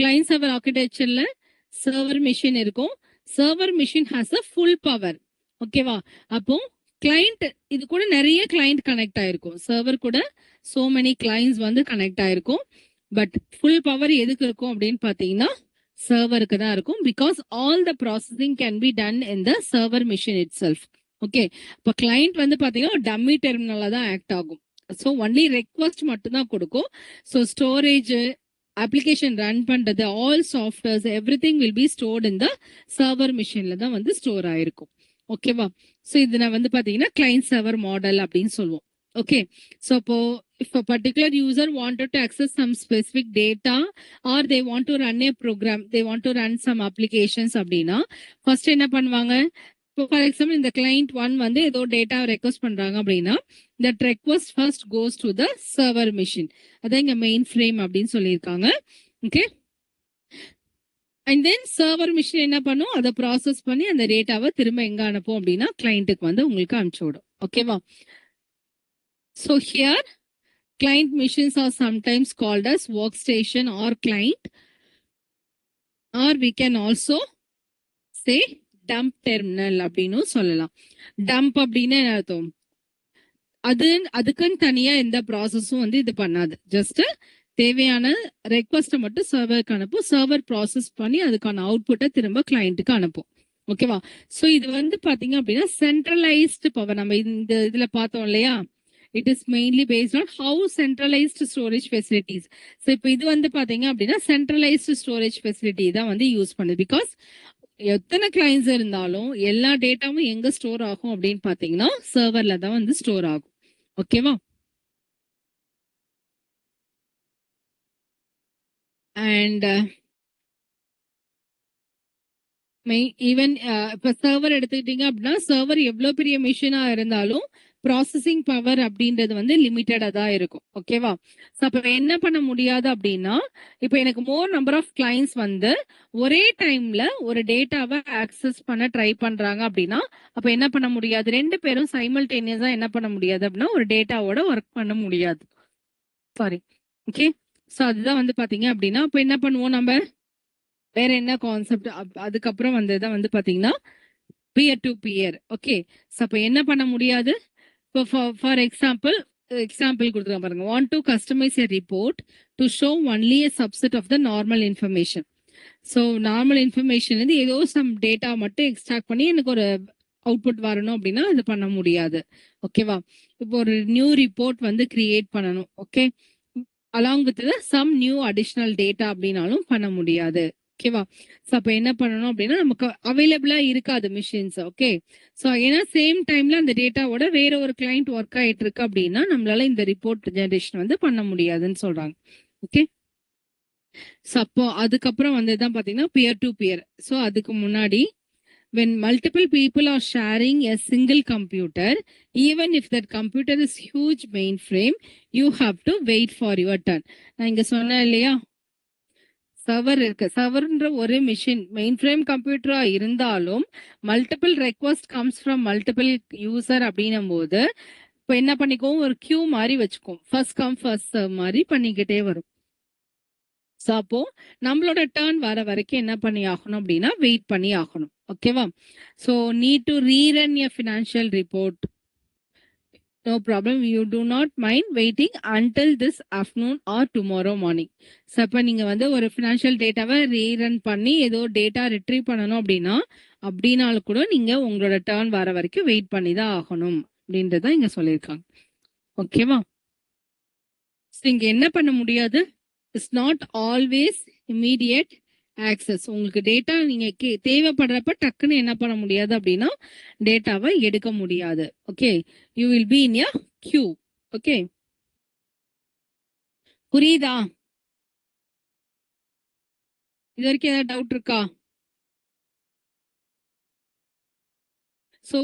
client server architectureல server machine இருக்கும், server machine has a full power. ஓகேவா? அப்போ கிளைண்ட் இது கூட நிறைய client connect ஆயிருக்கும், சர்வர் கூட so many clients வந்து கனெக்ட் ஆயிருக்கும். பட் ஃபுல் பவர் எதுக்கு இருக்கும் அப்படின்னு பார்த்தீங்கன்னா சர்வருக்கு தான் இருக்கும். Because all the processing can be done in the server machine it self. Okay, இப்போ கிளைண்ட் வந்து பார்த்தீங்கன்னா டம்மி டெர்மினலாக தான் ஆக்ட் ஆகும். ஸோ ஒன்லி ரெக்வஸ்ட் மட்டும் தான் கொடுக்கும். ஸோ ஸ்டோரேஜ், அப்ளிகேஷன் ரன் பண்றது, all softwares every thing will be stored in the server மிஷின்ல தான் வந்து ஸ்டோர் ஆயிருக்கும். ஓகேவா? ஸோ இது நான் வந்து பார்த்தீங்கன்னா கிளைண்ட் சர்வர் மாடல் அப்படின்னு சொல்லுவோம். Okay, so if a particular user wanted to access some specific data or they want to run a program, they want to run some applications அப்படின்னா ஃபர்ஸ்ட் என்ன பண்ணுவாங்க, இப்போ ஃபார் எக்ஸாம்பிள் இந்த client 1 வந்து ஏதோ data request பண்றாங்க அப்படின்னா that request first goes to the server machine. அதான் இங்க மெயின் ஃப்ரேம் அப்படின்னு சொல்லியிருக்காங்க. Okay, and then server machine என்ன பண்ணும், அதை ப்ராசஸ் பண்ணி அந்த டேட்டாவை திரும்ப எங்க அனுப்பும் அப்படின்னா கிளைண்ட்டுக்கு வந்து உங்களுக்கு அனுப்பிச்சு விடும். ஓகேவா? So here, client machines are sometimes called as workstation or client, or we can also say dump terminal அப்படின்னு சொல்லலாம். டம்ப் அப்படின்னு என்ன அர்த்தம், அதுக்குன்னு தனியா எந்த ப்ராசஸும் வந்து இது பண்ணாது, ஜஸ்ட் தேவையான ரெக்வஸ்ட்டை மட்டும் சர்வருக்கு அனுப்பும், சர்வர் ப்ராசஸ் பண்ணி அதுக்கான அவுட்புட்டை திரும்ப கிளைண்ட்டுக்கு அனுப்பும். ஓகேவா? ஸோ இது வந்து பாத்தீங்க அப்படின்னா சென்ட்ரலைஸ்டு பவர். நம்ம இந்த இதுல பார்த்தோம் இல்லையா, it is mainly based on how centralized storage facilities. So இப்போ இது வந்து பாத்தீங்க அப்படின்னா centralized storage facility தான் வந்து யூஸ் பண்ணுது. பிகாஸ் எத்தனை கிளைண்ட்ஸ் இருந்தாலும் எல்லா டேட்டாவும் எங்க ஸ்டோர் ஆகும் அப்படின்னு பாத்தீங்கன்னா சர்வர்ல தான் வந்து ஸ்டோர் ஆகும். ஓகேவா? அண்ட் ஈவன் இப்போ சர்வர் எடுத்துக்கிட்டீங்க அப்படின்னா சர்வர் எவ்வளவு பெரிய மிஷினா இருந்தாலும் ப்ராசஸிங் பவர் அப்படின்றது வந்து லிமிட்டடா தான் இருக்கும். ஓகேவா? ஸோ அப்போ என்ன பண்ண முடியாது அப்படின்னா இப்போ எனக்கு மோர் நம்பர் ஆஃப் கிளைண்ட்ஸ் வந்து ஒரே டைம்ல ஒரு டேட்டாவை ஆக்சஸ் பண்ண ட்ரை பண்றாங்க அப்படின்னா அப்போ என்ன பண்ண முடியாது, ரெண்டு பேரும் சைமல்டேனியஸா என்ன பண்ண முடியாது அப்படின்னா ஒரு டேட்டாவோட ஒர்க் பண்ண முடியாது. சாரி. ஓகே, ஸோ அதுதான் வந்து பாத்தீங்க அப்படின்னா இப்போ என்ன பண்ணுவோம் நம்ம, வேற என்ன கான்செப்ட் அதுக்கப்புறம் வந்ததுதான் வந்து பாத்தீங்கன்னா பியர் டு பியர். ஓகே, அப்ப என்ன பண்ண முடியாது? இப்போ ஃபார் எக்ஸாம்பிள் கொடுத்துருக்காங்க பாருங்க. Want to customize a report to show only a subset of the normal information. So normal information வந்து ஏதோ சம் டேட்டா மட்டும் எக்ஸ்ட்ராக்ட் பண்ணி எனக்கு ஒரு அவுட்புட் வரணும் அப்படின்னா அது பண்ண முடியாது. ஓகேவா? இப்போ ஒரு நியூ ரிப்போர்ட் வந்து கிரியேட் பண்ணணும். Okay, along with some new additional data அப்படின்னாலும் பண்ண முடியாது. ஓகேவா? ஸோ அப்போ என்ன பண்ணணும் அப்படின்னா நமக்கு அவைலபிளா இருக்காது மிஷின்ஸ். ஓகே, ஸோ ஏன்னா சேம் டைம்ல அந்த டேட்டாவோட வேற ஒரு கிளைண்ட் ஒர்க் ஆயிட்டு இருக்கு அப்படின்னா நம்மளால இந்த ரிப்போர்ட் ஜெனரேஷன் வந்து பண்ண முடியாதுன்னு சொல்றாங்க. ஓகே, ஸோ அப்போ அதுக்கப்புறம் வந்து தான் பார்த்தீங்கன்னா பியர் டு பியர். ஸோ அதுக்கு முன்னாடி when multiple people are sharing a single computer, even if that computer is huge mainframe, you have to wait for your turn. நான் இங்க சொன்னேன் இல்லையா, சர்வர் இருக்கு. சர்வர்ன்ற ஒரு மிஷின் மெயின் ஃப்ரேம் கம்ப்யூட்டரா இருந்தாலும் multiple request comes from multiple user அப்படின்னும் போது இப்போ என்ன பண்ணிக்கோம், ஒரு கியூ மாதிரி வச்சுக்கோம். ஃபர்ஸ்ட் கம் ஃபர்ஸ்ட் சர்வ் மாதிரி பண்ணிக்கிட்டே வரும். ஸோ அப்போ நம்மளோட டர்ன் வர வரைக்கும் என்ன பண்ணி ஆகணும் அப்படின்னா வெயிட் பண்ணி ஆகணும். ஓகேவா? So need to rerun a financial report. No problem. You do not mind waiting until this afternoon or tomorrow morning. So அப்போ நீங்கள் வந்து ஒரு ஃபினான்ஷியல் டேட்டாவை ரீரன் பண்ணி ஏதோ டேட்டா ரிட்ரீவ் பண்ணணும் அப்படின்னாலும் கூட நீங்கள் உங்களோட டர்ன் வர வரைக்கும் வெயிட் பண்ணி தான் ஆகணும் அப்படின்றத இங்கே சொல்லியிருக்காங்க. ஓகேவா? ஸோ இங்கே என்ன பண்ண முடியாது? It's not always immediate access. உங்களுக்கு டேட்டா நீங்க தேவைப்படுறப்ப டக்குன்னு என்ன பண்ண முடியாது அப்படின்னா டேட்டாவை எடுக்க முடியாது. Okay, you will be in a queue. Okay, புரியுதா? இது வரைக்கும் ஏதாவது டவுட் இருக்கா? ஸோ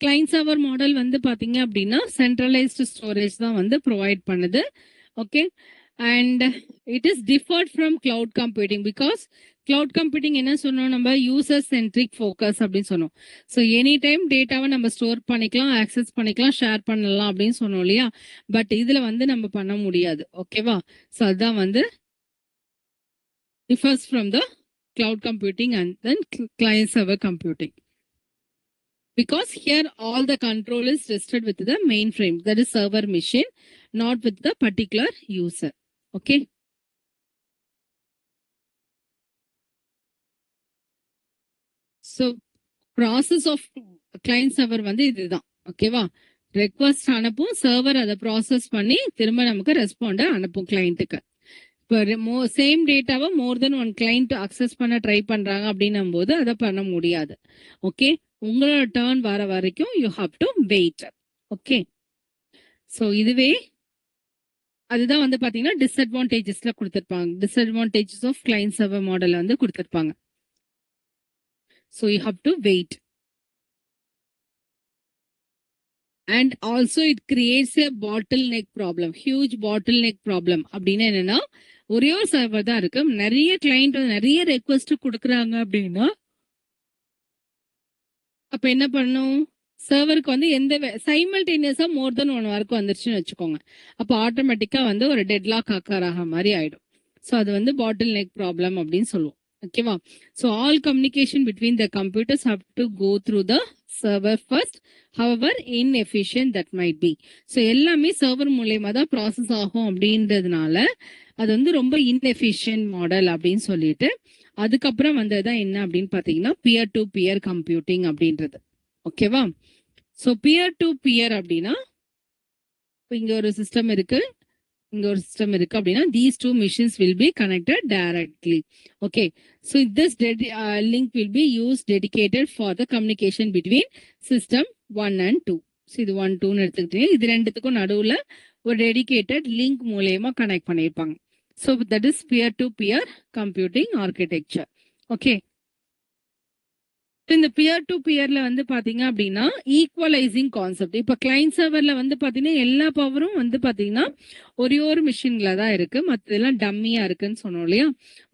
கிளைண்ட் சர்வர் மாடல் வந்து பாத்தீங்க அப்படின்னா சென்ட்ரலைஸ்டு ஸ்டோரேஜ் தான் வந்து ப்ரொவைட் பண்ணுது. Okay, and it is differed from cloud computing because cloud computing என்ன சொன்னோம், நம்ம யூசர் சென்ட்ரிக் ஃபோக்கஸ் அப்படின்னு சொன்னோம். ஸோ எனி டைம் டேட்டாவை நம்ம ஸ்டோர் பண்ணிக்கலாம், ஆக்சஸ் பண்ணிக்கலாம், ஷேர் பண்ணலாம் அப்படின்னு சொன்னோம் இல்லையா? பட் இதுல வந்து நம்ம பண்ண முடியாது. ஓகேவா? ஸோ அதுதான் வந்து differs from the cloud computing and then client server computing. Because here all the control is rested with the mainframe, that is server machine, not with the particular user. Okay. So process of client server வந்து இதுதான். ஓகேவா? Request அனுப்பும், server அதை process பண்ணி திரும்ப நமக்கு ரெஸ்பாண்ட அனுப்பும் கிளைண்ட்டுக்கு. இப்போ சேம் டேட்டாவை மோர் தென் ஒன் கிளைண்ட் அக்சஸ் பண்ண ட்ரை பண்றாங்க அப்படின்னும் போது அதை பண்ண முடியாது. ஓகே, உங்களோட டர்ன் வர வரைக்கும் you have to wait. Okay, so இதுவே அதுதான் வந்து பாத்தீங்கன்னா டிஸ்அட்வான்டேஜஸ்ல கொடுத்துருப்பாங்க. Disadvantages of client server model வந்து கொடுத்துருப்பாங்க. So you have to wait. And also it creates a bottleneck problem. Huge bottleneck problem அப்படின்னு என்னன்னா, ஒரே ஒரு சர்வர் தான் இருக்கு, நிறைய கிளைண்ட் நிறைய ரெக்வஸ்ட் கொடுக்குறாங்க அப்படின்னா அப்ப என்ன பண்ணும், சர்வருக்கு வந்து எந்த சைமல்டேனியஸா மோர் தென் ஒன் ஒர்க் வந்துருச்சுன்னு வச்சுக்கோங்க. அப்போ ஆட்டோமேட்டிக்கா வந்து ஒரு டெட்லாக் ஆக்காராக மாதிரி ஆயிடும். ஸோ அது வந்து பாட்டில் நெக் ப்ராப்ளம் அப்படின்னு சொல்லுவோம். ஓகேவா? So all communication between the computers have to go through the server first, however inefficient that might be. So எல்லாமே சர்வர் மூலயமா தான் ப்ராசஸ் ஆகும் அப்படின்றதுனால அது வந்து ரொம்ப inefficient மாடல் அப்படின்னு சொல்லிட்டு அதுக்கப்புறம் வந்ததுதான் என்ன அப்படின்னு பாத்தீங்கன்னா பியர் டு பியர் கம்ப்யூட்டிங் அப்படின்றது. ஓகேவா? ஸோ பியர் டு பியர் அப்படின்னா இங்க ஒரு சிஸ்டம் இருக்கு, இங்க ஒரு சிஸ்டம் இருக்கு அப்படின்னா these two machines will be connected directly. Okay, so this link will be used dedicated for the communication between system 1 and 2. So இது 1 2 எடுத்துக்கிட்டீங்க, இது ரெண்டுத்துக்கும் நடுவுல ஒரு டெடிகேட்டட் லிங்க் மூலமா கனெக்ட் பண்ணிருப்பாங்க. So that is peer-to-peer computing architecture. Okay. இந்த peer to பியர்ல வந்து பாத்தீங்க அப்படின்னா ஈக்குவலைசிங் கான்செப்ட். இப்ப கிளைண்ட் சர்வர்ல வந்து பாத்தீங்கன்னா எல்லா பவரும் வந்து பாத்தீங்கன்னா ஒரே ஒரு மிஷின்ல தான் இருக்கு, மத்ததெல்லாம் டம்மியா இருக்குன்னு சொன்னோம் இல்லையா?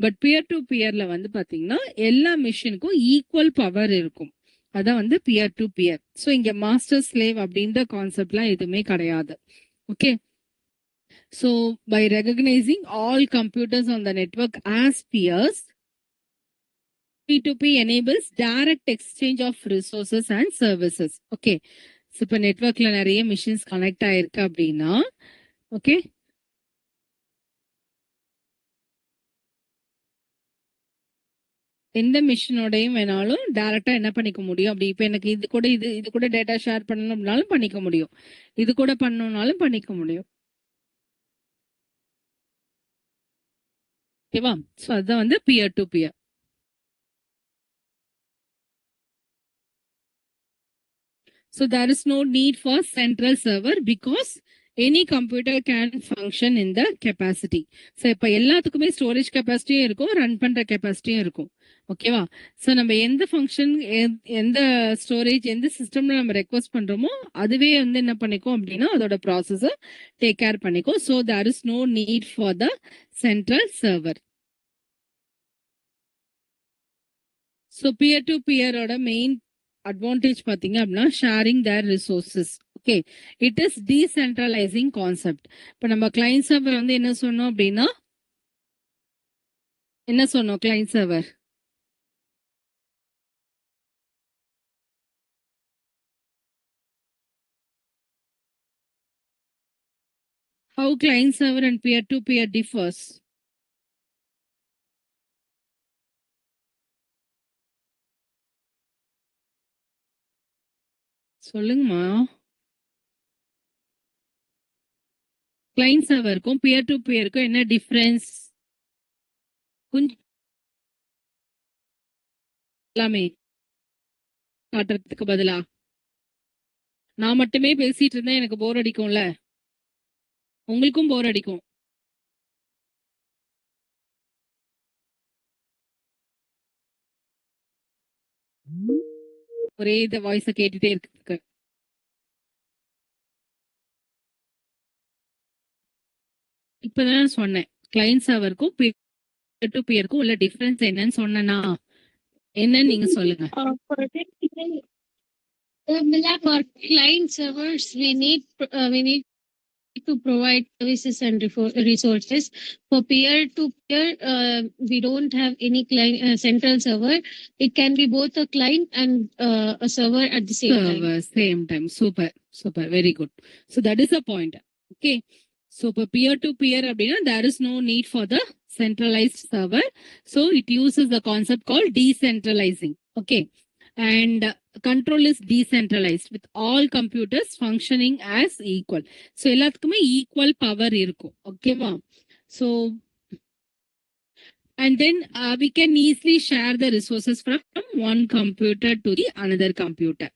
பட் பியர் டு பியர்ல வந்து பாத்தீங்கன்னா எல்லா மிஷினுக்கும் ஈக்குவல் பவர் இருக்கும். அதான் வந்து பியர் டு பியர். ஸோ இங்க மாஸ்டர் ஸ்லேவ் அப்படின்ற கான்செப்ட்லாம் எதுவுமே கிடையாது. Okay, so by recognizing all computers on the network as peers, P2P enables direct exchange of resources and services. Okay. So இப்போ நெட்வொர்க்ல நிறைய மிஷின்ஸ் கனெக்ட் ஆயிருக்கு அப்படின்னா ஓகே எந்த மிஷினோடையும் வேணாலும் டைரக்டா என்ன பண்ணிக்க முடியும் அப்படி இப்ப எனக்கு இது கூட டேட்டா ஷேர் பண்ணணும்னாலும் பண்ணிக்க முடியும், இது கூட பண்ணணும்னாலும் பண்ணிக்க முடியும். ஓகேவா? சோ அதுதான் வந்து peer to peer. So there is no need for central server because any computer can function in the capacity. So இப்ப எல்லாத்துக்குமே ஸ்டோரேஜ் கெப்பாசிட்டியும் இருக்கும், ரன் பண்ற கெப்பாசிட்டியும் இருக்கும். ஓகேவா? ஸோ நம்ம எந்த ஃபங்க்ஷன் எந்த ஸ்டோரேஜ் எந்த சிஸ்டம்ல நம்ம ரெக்வஸ்ட் பண்றோமோ அதுவே வந்து என்ன பண்ணிக்கும் அப்படின்னா அதோட ப்ராசஸை டேக் கேர் பண்ணிக்கும். So there is no need for the central server. So peer to பியரோட மெயின் அட்வான்டேஜ் பார்த்தீங்க அப்படின்னா sharing their resources. Okay, it is decentralising concept. இப்போ நம்ம கிளைண்ட் சர்வர் வந்து என்ன சொன்னோம் அப்படின்னா client server how client server and peer to peer differs. சொல்லுங்கம்மா. கிளைண்ட் சர்வருக்கும் பியர் டு பியருக்கும் என்ன டிஃபரன்ஸ்? கொஞ்சம் எல்லாமே காட்டுறதுக்கு பதிலா நான் மட்டுமே பேசிட்டு இருந்தேன், எனக்கு போர் அடிக்கும்ல, உங்களுக்கும் போர் அடிக்கும். ஒரே இந்த வாய்ஸ கேட்டுட்டே இருக்கு. இப்பதான் சொன்னேன் கிளைண்ட் சர்வருக்கும் பியர் டு பியருக்கும் உள்ள டிஃபரன்ஸ் என்னன்னு சொன்னேன்னா என்னன்னு நீங்க சொல்லுங்க. For client servers, we need to provide services and resources. For peer-to-peer, we don't have any client central server. It can be both a client and a server at the same time. Super, very good. So that is the point. Okay. So for peer-to-peer, there is no need for the centralized server. So it uses the concept called decentralizing. Okay. And control is decentralized with all computers functioning as equal. So எல்லாத்துக்குமே equal power இருக்கும். ஓகேவா? So and then we can easily share the resources from one computer to the another computer.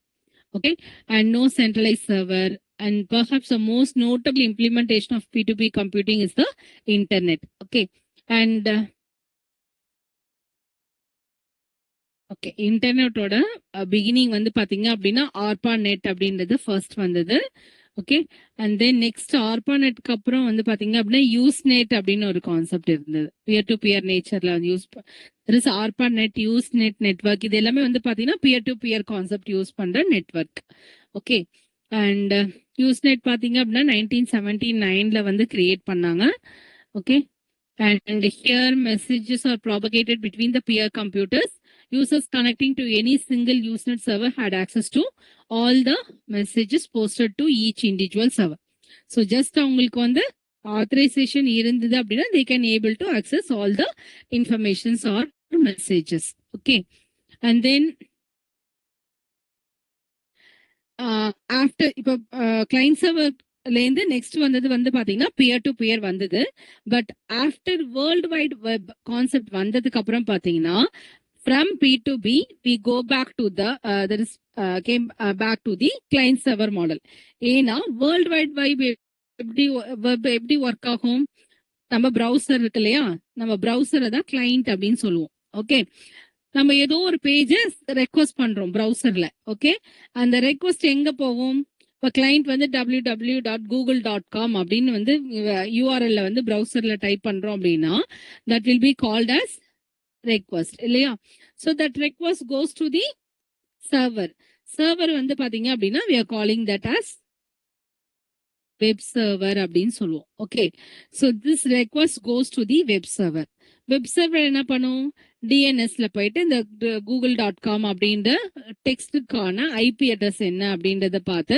Okay, and no centralized server. And perhaps the most notable implementation of P2P computing is the internet. Okay, and ஓகே, இன்டர்நெட்டோட beginning வந்து பாத்தீங்க அப்படின்னா ARPANET அப்படின்றது first வந்தது. Okay, and then next ARPANETக்கு அப்புறம் வந்து பாத்தீங்க அப்படின்னா யூஸ்நெட் அப்படின்னு ஒரு கான்செப்ட் இருந்தது. பியர் டு பியர் நேச்சர்ல வந்து ARPANET, யூஸ்நெட் நெட்வொர்க், இது எல்லாமே வந்து பாத்தீங்கன்னா peer to peer concept use பண்ற நெட்வொர்க். ஓகே, அண்ட் யூஸ்நெட் பாத்தீங்க அப்படின்னா 1979ல வந்து கிரியேட் பண்ணாங்க. ஓகே, and here messages are propagated between the peer computers. Users connecting to any single Usenet server had access to all the messages posted to each individual server. So just அவங்களுக்கு வந்து authorization இருந்தது அப்படின்னா they can able to access all the informations or messages. Okay, and then after இப்போ client server லேருந்து next வந்தது வந்து பாத்தீங்கன்னா peer to pier வந்தது. But after world wide web concept வந்ததுக்கு அப்புறம் பாத்தீங்கன்னா from P2B we go back to the that is came back to the client server model. ஏன்னா world wide web எப்படி work ஆகும்? நம்ம ப்ரௌசர் இருக்கு இல்லையா, நம்ம ப்ரௌசரை தான் கிளைண்ட் அப்படின்னு சொல்லுவோம். ஓகே, நம்ம ஏதோ ஒரு பேஜை ரெக்வஸ்ட் பண்றோம் ப்ரௌசர்ல. ஓகே, அந்த ரெக்வஸ்ட் எங்க போகும்? இப்போ கிளைண்ட் வந்து www.google.com அப்படின்னு வந்து யூஆர்எல்ல வந்து ப்ரௌசர்ல டைப் பண்றோம் அப்படின்னா that will be called as request இல்லையா? So that request goes to the server வந்து பாத்தீங்க அப்படின்னா we are calling that as web server அப்படின்னு சொல்லுவோம். Okay, so this request goes to the web server. Web server என்ன பண்ணும், டிஎன்எஸ்ல போயிட்டு இந்த google.com அப்படின்ற டெக்ஸ்டுக்கான ஐபி அட்ரஸ் என்ன அப்படின்றத பார்த்து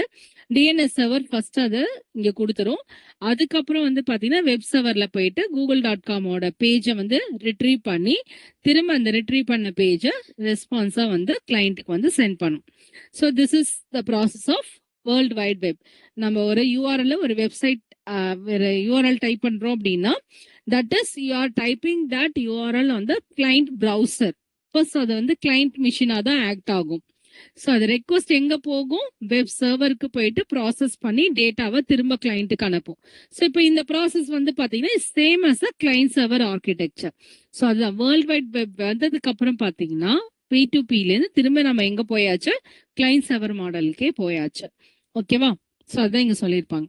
டிஎன்எஸ் சர்வர் ஃபர்ஸ்ட் அதை இங்க கொடுத்துரும். அதுக்கப்புறம் வந்து பாத்தீங்கன்னா வெப் சர்வர்ல போயிட்டு google.com-ஓட பேஜை வந்து ரிட்ரீவ் பண்ணி திரும்ப அந்த ரிட்ரீவ் பண்ண பேஜை ரெஸ்பான்ஸா வந்து கிளைண்ட்டுக்கு வந்து சென்ட் பண்ணும். So this is the process of world wide web. நம்ம ஒரு யூஆர்எல் ஒரு வெப்சைட் வேற யூஆர்எல் டைப் பண்றோம் அப்படின்னா that is you are typing that URL on the client browser. First அது வந்து கிளைண்ட் மிஷினா தான் ஆக்ட் ஆகும். ஸோ அது ரெக்வஸ்ட் எங்க போகும், வெப் சர்வருக்கு போயிட்டு ப்ராசஸ் பண்ணி டேட்டாவை திரும்ப கிளைண்ட்டுக்கு அனுப்பும். ஸோ இப்போ இந்த ப்ராசஸ் வந்து பாத்தீங்கன்னா same as a client server architecture. So அதுதான் வேர்ல்ட் வைட் வெப் வந்ததுக்கு அப்புறம் பாத்தீங்கன்னா P2P-லேருந்து திரும்ப நம்ம எங்க போயாச்சு, கிளைண்ட் சர்வர் மாடலுக்கே போயாச்சு. ஓகேவா? ஸோ அதான் இங்க சொல்லியிருப்பாங்க.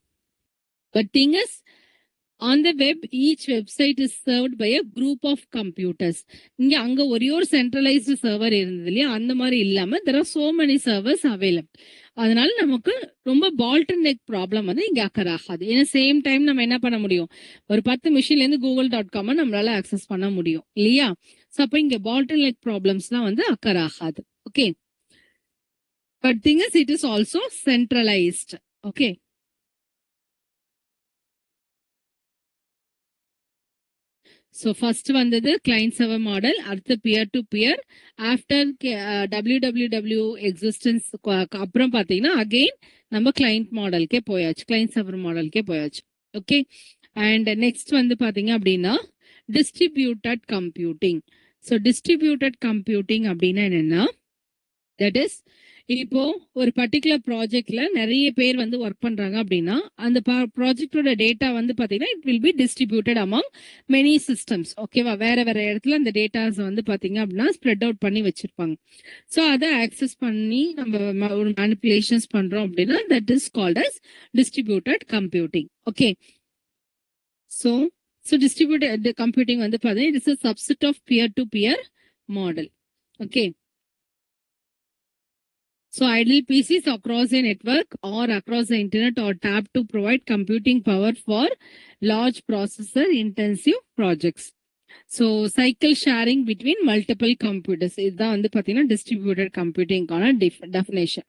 But thing is, on the web, each website is served by a group of computers. இங்க அங்க ஒரே ஒரு சென்ட்ரலைஸ்டு சர்வர் இருந்தது இல்லையா, அந்த மாதிரி இல்லாம there are so many servers available. அதனால நமக்கு ரொம்ப பால்டன் நெக் ப்ராப்ளம் வந்து இங்க அக்கர் ஆகாது. ஏன்னா சேம் டைம் நம்ம என்ன பண்ண முடியும், ஒரு 10 மிஷின்ல இருந்து google.com நம்மளால ஆக்சஸ் பண்ண முடியும் இல்லையா. ஸோ அப்போ இங்க பால்டன் நெக் ப்ராப்ளம்ஸ்லாம் வந்து அக்கர் ஆகாது. Okay, but thing is it is also centralized. Okay, so first வந்தது கிளைண்ட் சர்வர் மாடல், அடுத்து peer to peer. After www existence அப்புறம் பார்த்தீங்கன்னா அகெயின் நம்ம கிளைண்ட் மாடலுக்கே போயாச்சு, கிளைண்ட் சர்வர் மாடலுக்கே போயாச்சு. ஓகே, அண்ட் நெக்ஸ்ட் வந்து பார்த்தீங்க அப்படின்னா distributed computing. So distributed computing அப்படின்னா என்னன்னா, தட் இஸ் இப்போ ஒரு பர்டிகுலர் ப்ராஜெக்ட்ல நிறைய பேர் வந்து ஒர்க் பண்றாங்க அப்படின்னா அந்த ப்ராஜெக்டோட டேட்டா வந்து பாத்தீங்கன்னா it will be distributed among many systems. ஓகேவா? வேற வேற இடத்துல அந்த டேட்டாஸ் வந்து பாத்தீங்க அப்படின்னா ஸ்ப்ரெட் அவுட் பண்ணி வச்சிருப்பாங்க. ஸோ அதை ஆக்சஸ் பண்ணி நம்ம ஒரு மேனிப்புலேஷன்ஸ் பண்றோம் அப்படின்னா that is called as distributed computing. Okay, so distributed computing வந்து பாத்தீங்கன்னா it is a subset of peer-to-peer model. Okay. So idle PCs across a network or across the internet or tapped to provide computing power for large processor intensive projects. So cycle sharing between multiple computers. இதுதான் வந்து பாத்தீங்கன்னா distributed computing கான definition.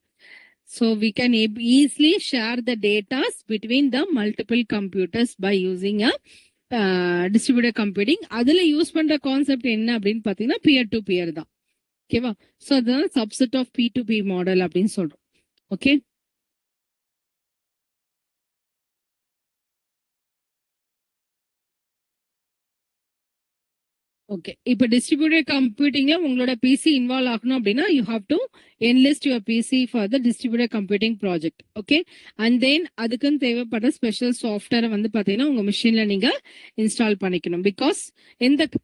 So we can easily share the data between the multiple computers by using a distributed computing. அதுல use பண்ற concept என்ன அப்படின்னு பாத்தீங்கன்னா peer to pier தான். ஓகேவா? ஸோ அதுதான் சப்செட் ஆஃப் P2P மாடல் அப்படின்னு சொல்றோம். Okay, okay. இப்போ டிஸ்ட்ரிபியூட்டட் கம்ப்யூட்டிங்ல உங்களோட பிசி இன்வால்வ் ஆகணும் அப்படின்னா you have to enlist your PC for the distributed computing project. Okay, and then அதுக்குன்னு தேவைப்படுற ஸ்பெஷல் சாஃப்ட்வேரை வந்து பார்த்தீங்கன்னா உங்க மிஷின்ல நீங்க இன்ஸ்டால் பண்ணிக்கணும். பிகாஸ்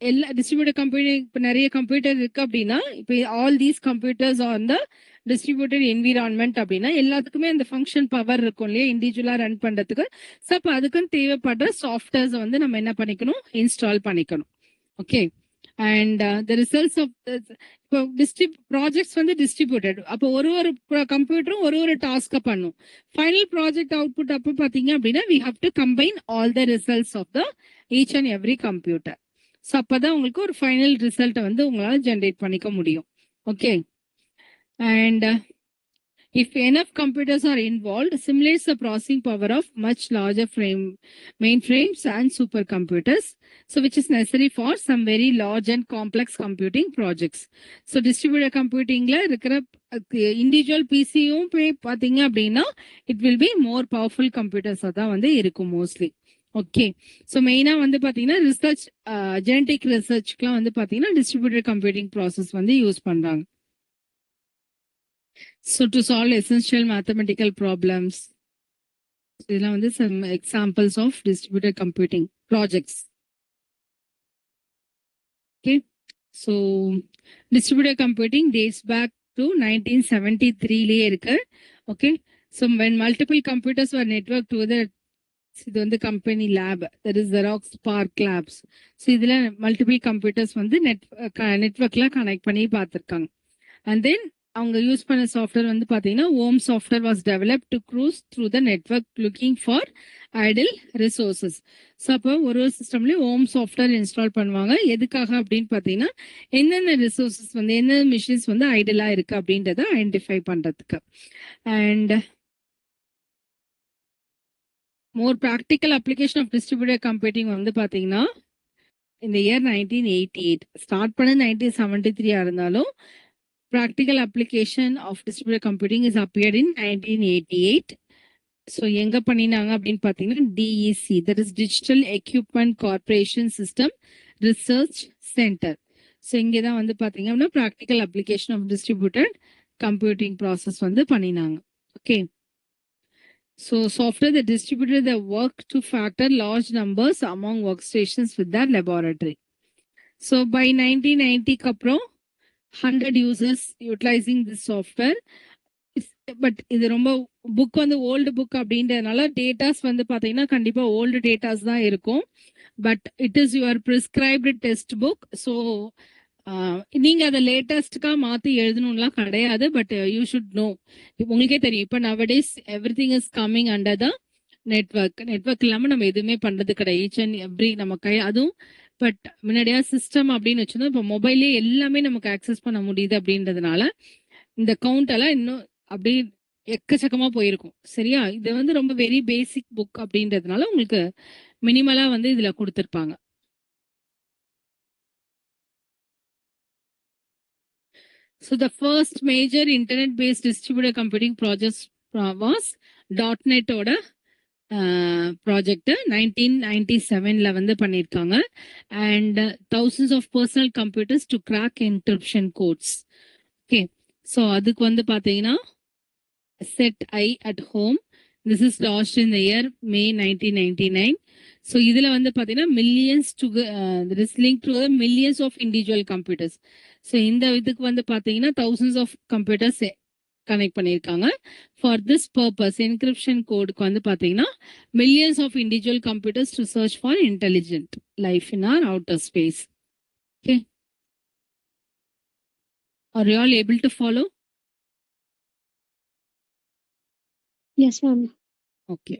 எல்லா டிஸ்ட்ரிபியூட்டட் கம்ப்யூட்டிங் இப்போ நிறைய கம்ப்யூட்டர் இருக்கு அப்படின்னா இப்போ all these computers on the distributed environment அப்படின்னா எல்லாத்துக்குமே அந்த ஃபங்க்ஷன் பவர் இருக்கும் இல்லையா, இண்டிவிஜுவலா ரன் பண்றதுக்கு. ஸோ அப்போ அதுக்குன்னு தேவைப்படுற சாஃப்ட்வேர்ஸ் வந்து நம்ம என்ன பண்ணிக்கணும், இன்ஸ்டால் பண்ணிக்கணும். Okay, and the results of இப்போ ப்ராஜெக்ட்ஸ் வந்து டிஸ்ட்ரிபியூட்டட். அப்போ ஒரு கம்ப்யூட்டரும் ஒரு டாஸ்க்கை பண்ணும். ஃபைனல் ப்ராஜெக்ட் அவுட்புட் அப்போ பார்த்தீங்க அப்படின்னா we have to combine all the results of the each and every computer. So அப்போதான் உங்களுக்கு ஒரு ஃபைனல் ரிசல்ட்டை வந்து உங்களால் ஜென்ரேட் பண்ணிக்க முடியும். Okay, and if enough computers are involved, simulates the processing power of much larger mainframes and supercomputers, so which is necessary for some very large and complex computing projects. So distributed computing la இருக்கிற individual PC-யும் பாத்தீங்க அப்படின்னா it will be more powerful computers தான் வந்து இருக்கும் mostly. Okay, so மெயினா வந்து பாத்தீங்கன்னா research genetic ரிசர்ச்க்குலாம் வந்து பாத்தீங்கன்னா டிஸ்ட்ரிபியூட்டட் கம்ப்யூட்டிங் ப்ராசஸ் வந்து யூஸ் பண்றாங்க. So to solve essential mathematical problems, இதெல்லாம் வந்து some examples of distributed computing projects. Okay, so distributed computing dates back to 1973 இருக்கு. Okay, so when multiple computers were networked together, இது வந்து company lab, that is Xerox Spark Labs. So இதுல multiple computers வந்து நெட்வொர்க்ல connect பண்ணி பார்த்துருக்காங்க. And then அவங்க use பண்ண சாஃப்ட்வேர் வந்து பாத்தீங்கன்னா worm software was develop to cruise through the network looking for idle resources. So அப்போ ஒரு சிஸ்டம்லேயும் ஓம் சாஃப்ட்வேர் இன்ஸ்டால் பண்ணுவாங்க. எதுக்காக அப்படின்னு பார்த்தீங்கன்னா என்னென்ன ரிசோர்சஸ் வந்து என்னென்ன மிஷின்ஸ் வந்து ஐடிலாக இருக்கு அப்படின்றத ஐடென்டிஃபை பண்ணுறதுக்கு. And more practical application of distributed computing வந்து பார்த்தீங்கன்னா இந்த இயர் 1988 ஸ்டார்ட் பண்ண 1973 இருந்தாலும் practical application of distributed computing is appeared in 1988. So எங்க பண்ணினாங்க அப்படின்னு பார்த்தீங்கன்னா DEC, that is digital equipment corporation system research centre. So இங்கே தான் வந்து பார்த்தீங்க அப்படின்னா practical application of distributed computing process வந்து பண்ணினாங்க. Okay, so software the distributed the work to factor large numbers among work stations with the laboratory. So by 1990க்கு அப்புறம் 100 users utilizing this software. பட் இது ரொம்ப புக் வந்து ஓல்டு புக் அப்படின்றதுனால datas வந்து பார்த்தீங்கன்னா கண்டிப்பா ஓல்டு டேட்டாஸ் தான் இருக்கும். But it is your prescribed text book. So நீங்க அதை லேட்டஸ்டுக்கா மாத்தி எழுதணும்லாம் கிடையாது. பட் யூ ஷுட் நோ, உங்களுக்கே தெரியும் இப்போ nowadays every thing is coming under the network இல்லாம நம்ம எதுவுமே பண்றது கிடையாது. ஈச் அண்ட் எவ்ரி நம்ம கை அதுவும் பட் முன்னாடியா சிஸ்டம் அப்படின்னு வச்சிருந்தோம். இப்போ மொபைல்லே எல்லாமே நமக்கு ஆக்சஸ் பண்ண முடியுது அப்படின்றதுனால இந்த கவுண்ட் எல்லாம் இன்னும் அப்படி எக்கச்சக்கமா போயிருக்கும். சரியா, இது வந்து ரொம்ப வெரி பேசிக் புக் அப்படின்றதுனால உங்களுக்கு மினிமலா வந்து இதுல கொடுத்துருப்பாங்க. So the first major internet-based distributed computing project was .NET ஓட ப்ராஜெக்ட் 1997ல வந்து பண்ணியிருக்காங்க. And thousands of personal computers to crack encryption codes. Okay, so அதுக்கு வந்து பார்த்தீங்கன்னா SETI at home, this is last in the year May 1999. So இதில் வந்து பார்த்தீங்கன்னா millions to this link to millions of individual computers. So இந்த இதுக்கு வந்து பார்த்தீங்கன்னா thousands ஆஃப் கம்ப்யூட்டர்ஸ் கனெக்ட் பண்ணியிருக்காங்க. ஃபார் திஸ் பர்பஸ் என்கிரிப்ஷன் கோடுக்கு வந்து பார்த்தீங்கன்னா millions of individual computers to search for intelligent life in our outer space. Okay, are you all able to follow? Yes, ma'am. Okay.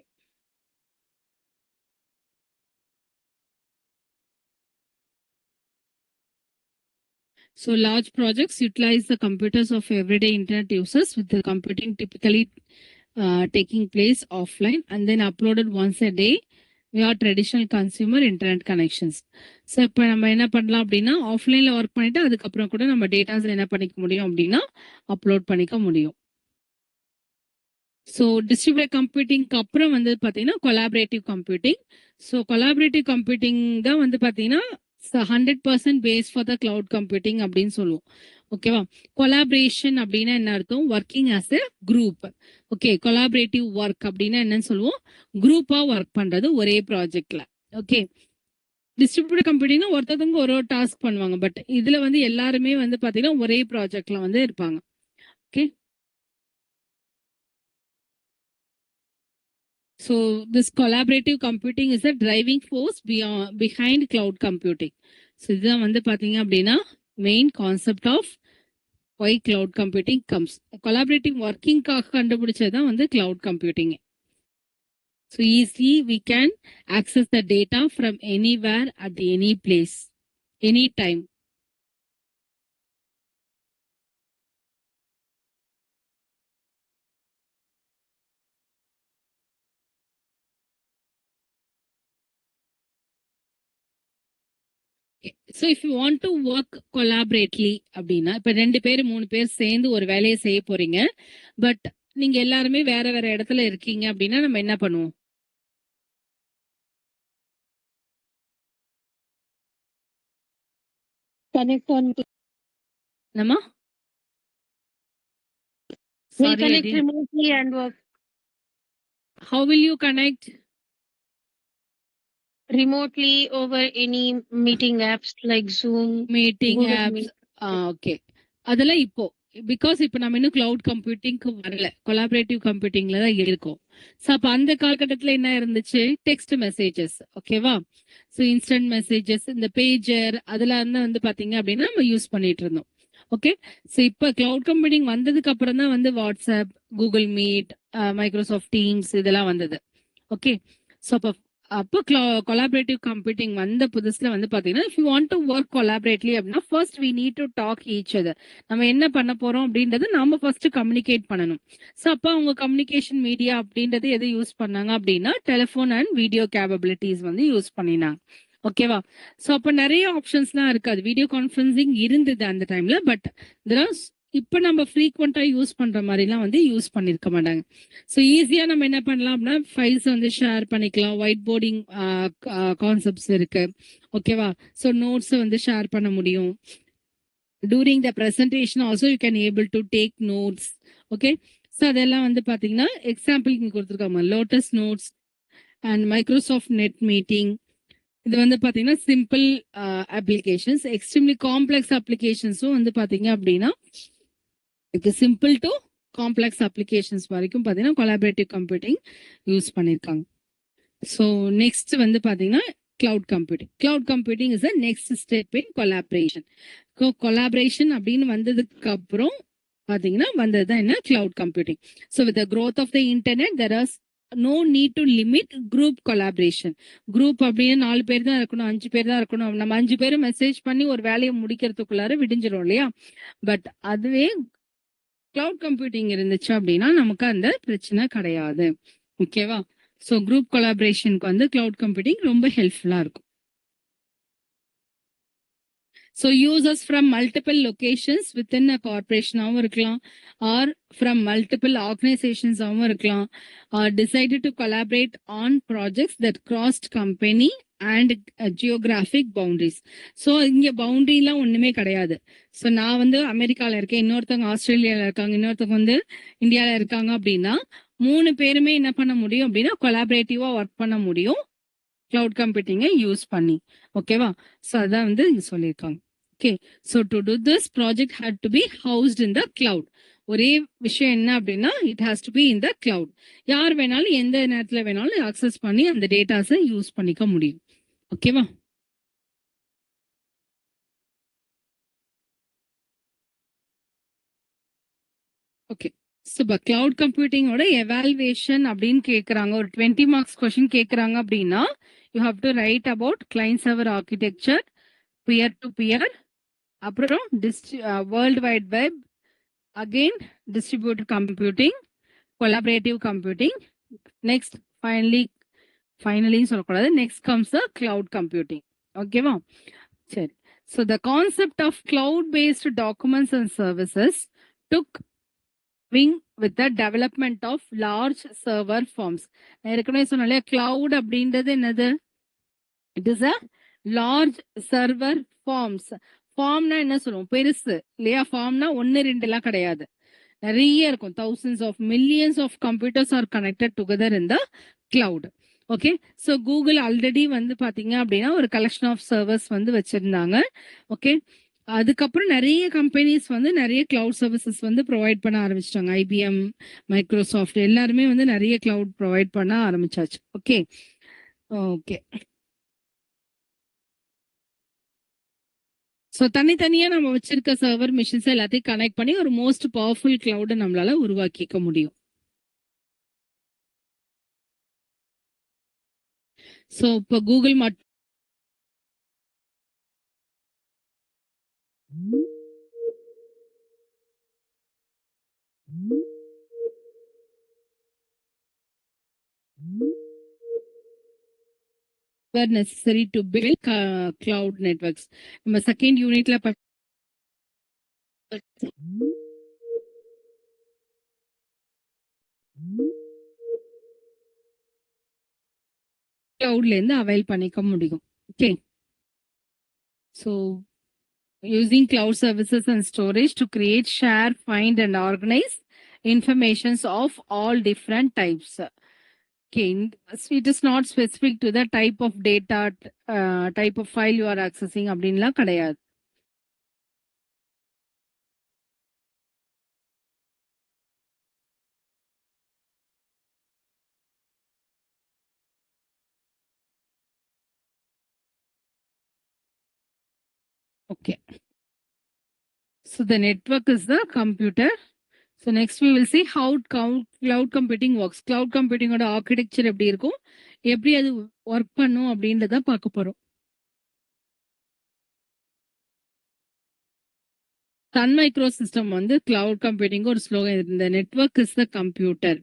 So large projects utilize the computers of everyday internet users, with the computing typically taking place offline and then uploaded once a day via traditional consumer internet connections. So இப்போ நம்ம என்ன பண்ணலாம் அப்படின்னா ஆஃப்லைனில் work பண்ணிட்டு அதுக்கப்புறம் கூட நம்ம டேட்டாஸ் என்ன பண்ணிக்க முடியும் அப்படின்னா அப்லோட் பண்ணிக்க முடியும். ஸோ டிஸ்ட்ரிபியூட்டட் கம்ப்யூட்டிங்க்கு அப்புறம் வந்து பார்த்தீங்கன்னா collaborative computing. So collaborative computing தான் வந்து பார்த்தீங்கன்னா 100% base for the cloud computing அப்படின்னு சொல்லுவோம். ஓகேவா, கொலாபரேஷன் அப்படின்னா என்ன அர்த்தம்? Working as a group. Okay, collaborative work அப்படின்னா என்னன்னு சொல்லுவோம்? குரூப்பா ஒர்க் பண்றது ஒரே ப்ராஜெக்ட்ல. ஓகே, டிஸ்ட்ரிபியூட்டட் கம்ப்யூட்டிங்னா ஒருத்தவங்க ஒரு டாஸ்க் பண்ணுவாங்க. பட் இதுல வந்து எல்லாருமே வந்து பாத்தீங்கன்னா ஒரே ப்ராஜெக்ட்ல வந்து இருப்பாங்க. Okay, so this collaborative computing is the driving force behind cloud computing. So இதுதான் வந்து பாத்தீங்க அப்படின்னா main concept of why cloud computing comes. collaborative working கண்டுபிடிச்சது தான் வந்து cloud computing. So easily we can access the data from anywhere at any place, anytime. So if you want to work collaboratively அப்படின்னா இப்போ 2 பேர் 3 பேர் சேர்ந்து ஒரு வேலையை செய்ய போறீங்க. பட் நீங்க எல்லாருமே வேற வேற இடத்துல இருக்கீங்க அப்படின்னா நம்ம என்ன பண்ணுவோம்? Connect on. நம்ம We connect remotely and work how will you connect? remotely over any meeting apps like Zoom, meeting Google apps. Meet. Okay, அதெல்லாம் இப்போ பிகாஸ் இப்போ நம்ம இன்னும் கிளவுட் கம்ப்யூட்டிங்க்கு வரல, கொலாபரேட்டிவ் கம்ப்யூட்டிங்ல தான் இருக்கோம். ஸோ அப்போ அந்த காலகட்டத்தில் என்ன இருந்துச்சு? Text messages. ஓகேவா, ஸோ இன்ஸ்டன்ட் மெசேஜஸ், இந்த பேஜர் அதெல்லாம் தான் வந்து பார்த்தீங்க அப்படின்னா நம்ம யூஸ் பண்ணிட்டு இருந்தோம். ஓகே. ஸோ இப்போ கிளவுட் கம்ப்யூட்டிங் வந்ததுக்கு அப்புறம் தான் வந்து WhatsApp, Google Meet, Microsoft Teams இதெல்லாம் வந்தது. ஓகே. ஸோ அப்போ கொலாபரேட்டிவ் கம்ப்யூட்டிங் வந்த புதுசுல வந்து பாத்தீங்கன்னா, if you want to work collaboratively அப்படின்னா first we need to talk each other. நம்ம என்ன பண்ண போறோம் அப்படின்றது நாம ஃபர்ஸ்ட் கம்யூனிகேட் பண்ணணும். ஸோ அப்போ அவங்க கம்யூனிகேஷன் மீடியா அப்படின்றது எது யூஸ் பண்ணாங்க அப்படின்னா டெலிஃபோன் அண்ட் வீடியோ கேப்பபிலிட்டிஸ் வந்து யூஸ் பண்ணினாங்க. ஓகேவா? ஸோ அப்போ நிறைய ஆப்ஷன்ஸ்லாம் இருக்காது. வீடியோ கான்ஃபரன்சிங் இருந்தது அந்த டைம்ல. பட் இப்போ நம்ம ஃப்ரீக்வெண்டா யூஸ் பண்ற மாதிரிலாம் வந்து யூஸ் பண்ணிருக்க மாட்டாங்க. ஸோ ஈஸியா நம்ம என்ன பண்ணலாம் அப்படின்னா ஃபைல்ஸ் வந்து ஷேர் பண்ணிக்கலாம். ஒயிட் போர்டிங் கான்செப்ட்ஸ் இருக்கு. ஓகேவா? ஸோ நோட்ஸ் வந்து ஷேர் பண்ண முடியும். During the presentation also you can able to take notes. Okay. So அதெல்லாம் வந்து பாத்தீங்கன்னா எக்ஸாம்பிள் இங்க கொடுத்துருக்காங்க. Lotus notes and Microsoft net meeting. இது வந்து பாத்தீங்கன்னா சிம்பிள் அப்ளிகேஷன்ஸ். எக்ஸ்ட்ரீம்லி காம்ப்ளெக்ஸ் அப்ளிகேஷன்ஸும் வந்து பாத்தீங்க அப்படின்னா இதுக்கு சிம்பிள் டு காம்ப்ளெக்ஸ் அப்ளிகேஷன்ஸ் வரைக்கும் பாத்தீங்கன்னா கொலாபரேட்டிவ் கம்ப்யூட்டிங் யூஸ் பண்ணிருக்காங்க. ஸோ நெக்ஸ்ட் வந்து பாத்தீங்கன்னா cloud computing. Cloud computing is a next step in collaboration. Collaboration அப்படின்னு வந்ததுக்கு அப்புறம் பாத்தீங்கன்னா வந்ததுதான் என்ன cloud computing. So with the growth of the internet there is no need to limit group collaboration. Group அப்படின்னு 4 பேர் தான் இருக்கணும், 5 பேர் தான் இருக்கணும். நம்ம 5 பேரும் மெசேஜ் பண்ணி ஒரு வேலையை முடிக்கிறதுக்குள்ளார விடிஞ்சிரும் இல்லையா? பட் அதுவே கிளவுட் கம்ப்யூட்டிங் இருந்துச்சு அப்படின்னா நமக்கு அந்த பிரச்சனை கிடையாது. ஓகேவா? ஸோ குரூப் கொலாபரேஷனுக்கு வந்து கிளவுட் கம்ப்யூட்டிங் ரொம்ப ஹெல்ப்ஃபுல்லா இருக்கும். So users from multiple locations within a கார்பரேஷனாகவும் இருக்கலாம், ஆர் ஃப்ரம் மல்டிபிள் ஆர்கனைசேஷன்ஸாகவும் இருக்கலாம், or decided to collaborate on projects that crossed company and geographic boundaries. So இங்கே பவுண்டரிலாம் ஒன்றுமே கிடையாது. ஸோ நான் வந்து அமெரிக்காவில் இருக்கேன், இன்னொருத்தவங்க ஆஸ்திரேலியாவில் இருக்காங்க, இன்னொருத்தவங்க வந்து இந்தியாவில் இருக்காங்க அப்படின்னா 3 பேருமே என்ன பண்ண முடியும் அப்படின்னா கொலாபரேட்டிவா ஒர்க் பண்ண முடியும் கிளவுட் கம்ப்யூட்டிங்கை யூஸ் பண்ணி. ஓகேவா? ஸோ அதான் வந்து இங்க சொல்லியிருக்காங்க. Okay. So to do this project had to be hosted in the cloud. ஒரே விஷயம் என்ன அப்படின்னா it has to be in the cloud. யார் வேணாலும் எந்த நேரத்தில் வேணாலும் அக்சஸ் பண்ணி அந்த டேட்டாஸை யூஸ் பண்ணிக்க முடியும். ஓகேவா? ஓகே. ஸோ இப்போ கிளவுட் கம்ப்யூட்டிங்கோட எவால்வேஷன் அப்படின்னு கேட்குறாங்க. ஒரு 20 மார்க்ஸ் கொஸ்டின் கேட்குறாங்க அப்படின்னா you have to write about client server architecture, peer to peer, அப்புறம் world wide web, again distributed computing, collaborative computing, next ஃபைனலின்னு சொல்லக்கூடாது, next comes the cloud computing. ஓகேவா? சரி. So the concept of cloud based documents and services took wing with the development of large server farms. ஏற்கனவே சொன்னாலே cloud அப்படின்றது என்னது? It is a large server farms. ஃபார்ம்னா என்ன சொல்லுவோம்? பெருசு இல்லையா? ஃபார்ம்னா 1 2 எல்லாம் கிடையாது, நிறைய இருக்கும். thousands of millions of computers are connected together in the cloud. Okay. So Google already வந்து பாத்தீங்க அப்படின்னா ஒரு கலெக்ஷன் ஆஃப் சர்வர்ஸ் வந்து வச்சிருந்தாங்க. ஓகே. அதுக்கப்புறம் நிறைய கம்பெனிஸ் வந்து நிறைய கிளவுட் சர்வீசஸ் வந்து ப்ரொவைட் பண்ண ஆரம்பிச்சிட்டாங்க. ஐபிஎம், மைக்ரோசாஃப்ட் எல்லாருமே வந்து நிறைய கிளவுட் ப்ரொவைட் பண்ண ஆரம்பிச்சாச்சு. ஓகே. ஓகே. ஸோ தனித்தனியா நம்ம வச்சிருக்க சர்வர் மிஷின்ஸ் எல்லாத்தையும் கனெக்ட் பண்ணி ஒரு மோஸ்ட் பவர்ஃபுல் கிளவுட நம்மளால உருவாக்கிக்க முடியும். ஸோ இப்போ கூகுள் மட்டும் were necessary to build cloud networks. நம்ம செகண்ட் யூனிட்ல கிளவுட்ல இருந்து அவைல் பண்ணிக்க முடியும். Okay. So using cloud services and storage to create, share, find and organize informations of all different types. Okay, it is not specific to the type of data, type of file you are accessing அப்படின்லாம் கிடையாது. Okay. So the network is the computer. So next we will see how cloud computing works. Cloud computing ஓட architecture எப்படி இருக்கும், எப்படி அது work பண்ணும் அப்படின்றத பார்க்க போறோம். Sun Microsystem வந்து cloud computing ஒரு ஸ்லோகன். இந்த network is the computer.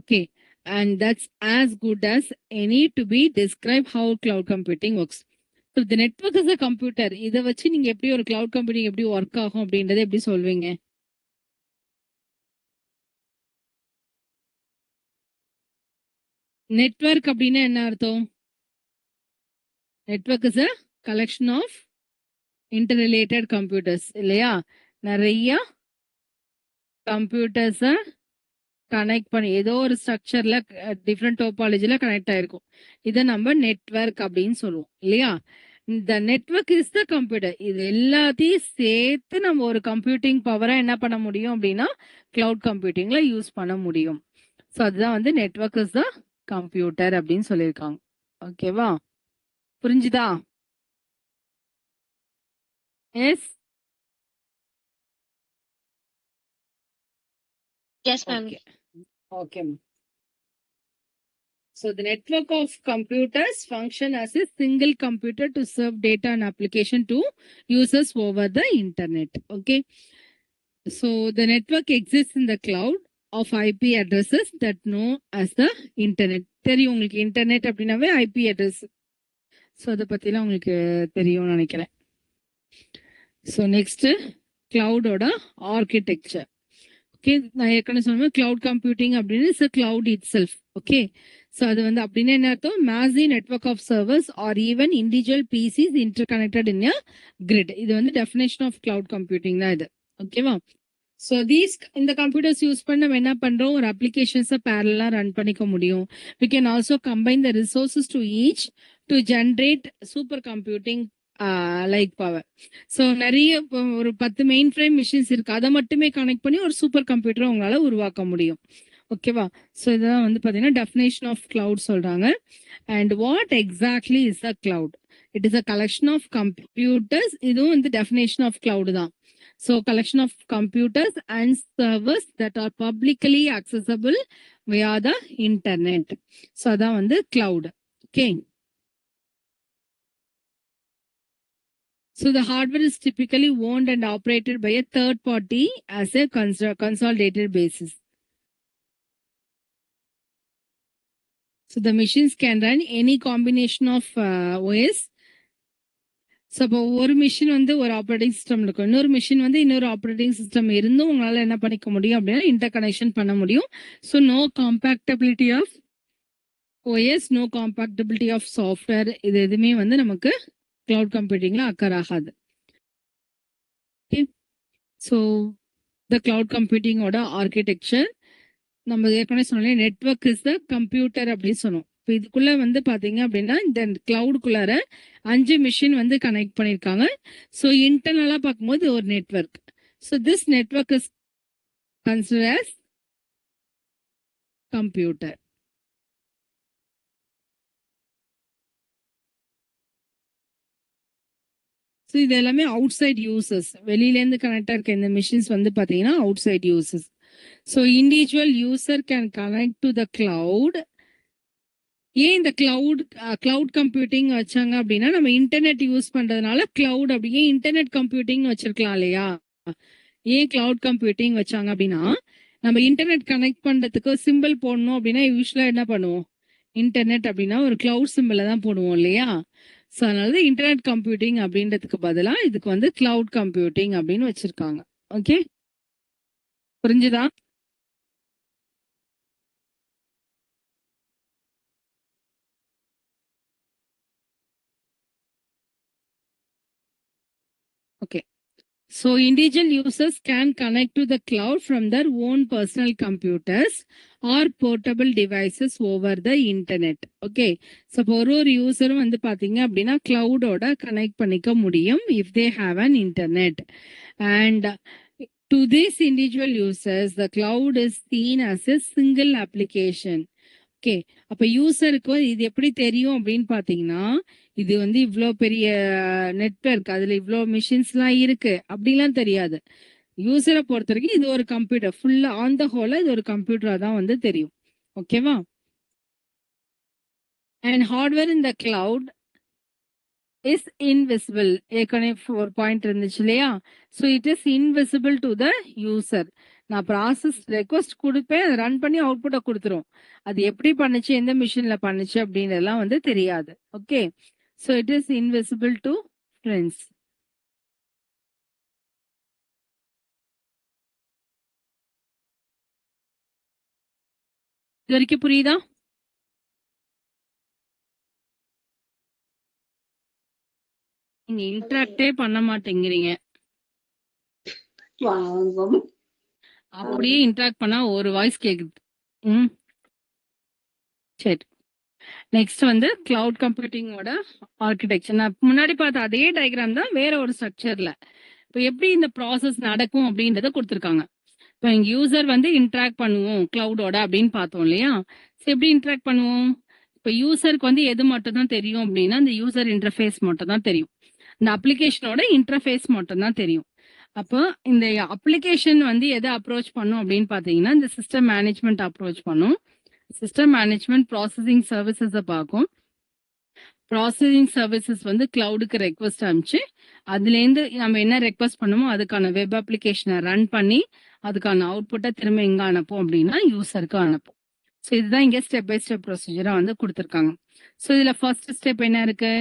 Okay. And that's as good as any to be describe how cloud computing works. So the network is a computer. இதை வச்சு நீங்க எப்படி ஒரு cloud computing எப்படி work ஆகும் அப்படின்றத எப்படி சொல்வீங்க? நெட்வொர்க் அப்படின்னா என்ன அர்த்தம்? Network is a collection of interrelated computers இல்லையா? நிறைய கம்ப்யூட்டர்ஸை கனெக்ட் பண்ணி ஏதோ ஒரு ஸ்ட்ரக்சர்ல டிஃப்ரெண்ட் டோபாலஜில கனெக்ட் ஆயிருக்கும். இதை நம்ம நெட்வொர்க் அப்படின்னு சொல்லுவோம் இல்லையா? இந்த நெட்வொர்க் இஸ் த கம்ப்யூட்டர். இது எல்லாத்தையும் சேர்த்து நம்ம ஒரு கம்ப்யூட்டிங் பவரா என்ன பண்ண முடியும் அப்படின்னா கிளவுட் கம்ப்யூட்டிங்ல யூஸ் பண்ண முடியும். ஸோ அதுதான் வந்து நெட்வொர்க் இஸ் த கம்ப்யூட்டர் அப்படின்னு சொல்லியிருக்காங்க. ஓகேவா? புரிஞ்சுதா? S. Yes, ma'am. Okay. So the network of computers function as a single computer to serve data and application to users over the internet. Okay. So the network exists in the cloud of IP addresses that know as the internet. தெரியும் உங்களுக்கு internet அப்படின்னாவே IP address. So அதை பற்றிலாம் உங்களுக்கு தெரியும்னு நினைக்கிறேன். So next கிளவுடோட architecture. Okay, நான் ஏற்கனவே சொன்னேன் கிளவுட் கம்ப்யூட்டிங் அப்படின்னு it's cloud itself. Okay, so அது வந்து அப்படின்னு என்ன அர்த்தம்? Massive network of servers or even individual PCs interconnected in a grid. இது வந்து டெஃபினேஷன் ஆஃப் கிளவுட் கம்ப்யூட்டிங் தான் இது. ஓகேவா? ஸோ இந்த கம்ப்யூட்டர்ஸ் யூஸ் பண்ண நம்ம என்ன பண்றோம், ஒரு அப்ளிகேஷன்ஸை பேரலா ரன் பண்ணிக்க முடியும். We can also combine the resources to each to generate super computing like power. So நிறைய ஒரு 10 மெயின் ஃப்ரேம் மிஷின்ஸ் இருக்கு, அதை மட்டுமே கனெக்ட் பண்ணி ஒரு சூப்பர் கம்ப்யூட்டரை உங்களால உருவாக்க முடியும். ஓகேவா? ஸோ இதெல்லாம் வந்து பார்த்தீங்கன்னா டெஃபினேஷன் ஆஃப் கிளவுட் சொல்றாங்க. And what exactly is a cloud? It is a collection of computers. இதுவும் வந்து டெஃபினேஷன் ஆஃப் கிளவுட் தான். So collection of computers and servers that are publicly accessible via the internet. So அதான் வந்து cloud. Okay. So the hardware is typically owned and operated by a third party as a consolidated basis. So the machines can run any combination of OS. So இப்போ ஒரு machine வந்து ஒரு operating system இருக்கும், இன்னொரு machine வந்து இன்னொரு operating system இருந்தும் உங்களால் என்ன பண்ணிக்க முடியும் அப்படின்னா இன்டர் கனெக்ஷன் பண்ண முடியும். So no compatibility of OS, no compatibility of software, இது எதுவுமே வந்து நமக்கு கிளவுட் கம்ப்யூட்டிங்ல அக்கர் ஆகாது. ஸோ த கிளவுட் கம்ப்யூட்டிங்கோட ஆர்கிடெக்சர் நம்ம ஏற்கனவே சொன்னோம், நெட்வொர்க் இஸ் த கம்ப்யூட்டர் அப்படின்னு சொன்னோம். இப்போ இதுக்குள்ள வந்து பாத்தீங்க அப்படின்னா இந்த கிளவுடுக்குள்ளார 5 மிஷின் வந்து கனெக்ட் பண்ணிருக்காங்க. ஸோ இன்டர்னலா பார்க்கும்போது ஒரு network. So this network is considered as computer. So இது எல்லாமே அவுட் சைட் யூசர்ஸ், வெளியிலேருந்து கனெக்டா இருக்க இந்த மிஷின்ஸ் வந்து பாத்தீங்கன்னா outside users. So individual user can connect to the cloud. ஏன் இந்த கிளவுட் கம்ப்யூட்டிங் வச்சாங்க அப்படின்னா நம்ம இன்டர்நெட் யூஸ் பண்றதுனால கிளவுட் அப்படியே இன்டர்நெட் கம்ப்யூட்டிங் வச்சிருக்கலாம் இல்லையா? ஏன் கிளவுட் கம்ப்யூட்டிங் வச்சாங்க அப்படின்னா நம்ம இன்டர்நெட் கனெக்ட் பண்றதுக்கு சிம்பிள் போடணும் அப்படின்னா யூஸ்வலா என்ன பண்ணுவோம், இன்டர்நெட் அப்படின்னா ஒரு கிளவுட் சிம்பிளை தான் போடுவோம் இல்லையா? ஸோ அதனால இன்டர்நெட் கம்ப்யூட்டிங் அப்படின்றதுக்கு பதிலாக இதுக்கு வந்து கிளவுட் கம்ப்யூட்டிங் அப்படின்னு வச்சிருக்காங்க. ஓகே, புரிஞ்சுதா? Okay. So individual users can connect to the cloud from their own personal computers or portable devices over the internet. Okay. So ஒரு யூசரும் வந்து பாத்தீங்க அப்படின்னா கிளவுடோட கனெக்ட் பண்ணிக்க முடியும் if they have an internet. And to these individual users, the cloud is seen as a single application okay, அப்ப யூசருக்கு இது எப்படி தெரியும் அப்படின்னு பாத்தீங்கன்னா, இது வந்து இவ்ளோ பெரிய நெட்வொர்க், அதுல இவ்ளோ மிஷின்ஸ்லாம் இருக்கு அப்படிலாம் தெரியாது. யூசரை பொறுத்த வரைக்கும் இது ஒரு கம்ப்யூட்டர், ஃபுல்லா ஆன் த ஹோலா இது ஒரு கம்ப்யூட்டரா தான் வந்து தெரியும். ஓகேவா? And hardware in the cloud is invisible. ஏற்கனவே ஒரு பாயிண்ட் இருந்துச்சு இல்லையா? So it is invisible to the user. நான் ப்ராசஸ் ரெக்வஸ்ட் கொடுப்பேன், அதை ரன் பண்ணி அவுட்புட்டை கொடுத்துரும். அது எப்படி பண்ணுச்சு, எந்த மிஷின்ல பண்ணுச்சு அப்படின்றதெல்லாம் வந்து தெரியாது. Okay, so it is invisible to friends. இது வரைக்கும் புரியுதா? நீங்க இன்டராக்டே பண்ண மாட்டேங்கிறீங்க. அப்படியே இன்டராக்ட் பண்ணா ஒரு வாய்ஸ் கேக்குது. ம், சரி. நெக்ஸ்ட் வந்து கிளவுட் கம்ப்யூட்டிங்கோட ஆர்கிடெக்சர். நான் முன்னாடி பார்த்த அதே டயக்ராம் தான் வேற ஒரு ஸ்ட்ரக்சர்ல. இப்போ எப்படி இந்த ப்ராசஸ் நடக்கும் அப்படின்றத கொடுத்துருக்காங்க. இப்போ எங்க யூசர் வந்து இன்டராக்ட் பண்ணுவோம் கிளவுடோட அப்படின்னு பார்த்தோம் இல்லையா? ஸோ எப்படி இன்டராக்ட் பண்ணுவோம்? இப்போ யூசருக்கு வந்து எது மட்டும் தான் தெரியும் அப்படின்னா, இந்த யூசர் இன்டர்ஃபேஸ் மட்டும் தான் தெரியும். இந்த அப்ளிகேஷனோட இன்டர்ஃபேஸ் மட்டும் தான் தெரியும். அப்போ இந்த அப்ளிகேஷன் வந்து எதை அப்ரோச் பண்ணும் அப்படின்னு பார்த்தீங்கன்னா, இந்த சிஸ்டம் மேனேஜ்மெண்ட் அப்ரோச் பண்ணும். சிஸ்டம் மேனேஜ்மெண்ட் ப்ராசஸிங் சர்வீசஸை பார்க்கும். ப்ராசஸிங் சர்வீசஸ் வந்து கிளவுடுக்கு ரெக்வஸ்ட் அனுப்பிச்சு, அதுலேருந்து நம்ம என்ன ரெக்வஸ்ட் பண்ணுமோ அதுக்கான வெப் அப்ளிகேஷனை ரன் பண்ணி அதுக்கான அவுட்புட்டை திரும்ப எங்க அனுப்பும் அப்படின்னா யூசருக்கு அனுப்பும். ஸோ இதுதான் இங்கே ஸ்டெப் பை ஸ்டெப் ப்ரொசீஜரா வந்து கொடுத்துருக்காங்க. ஸோ இதுல ஃபர்ஸ்ட் ஸ்டெப் என்ன இருக்கு?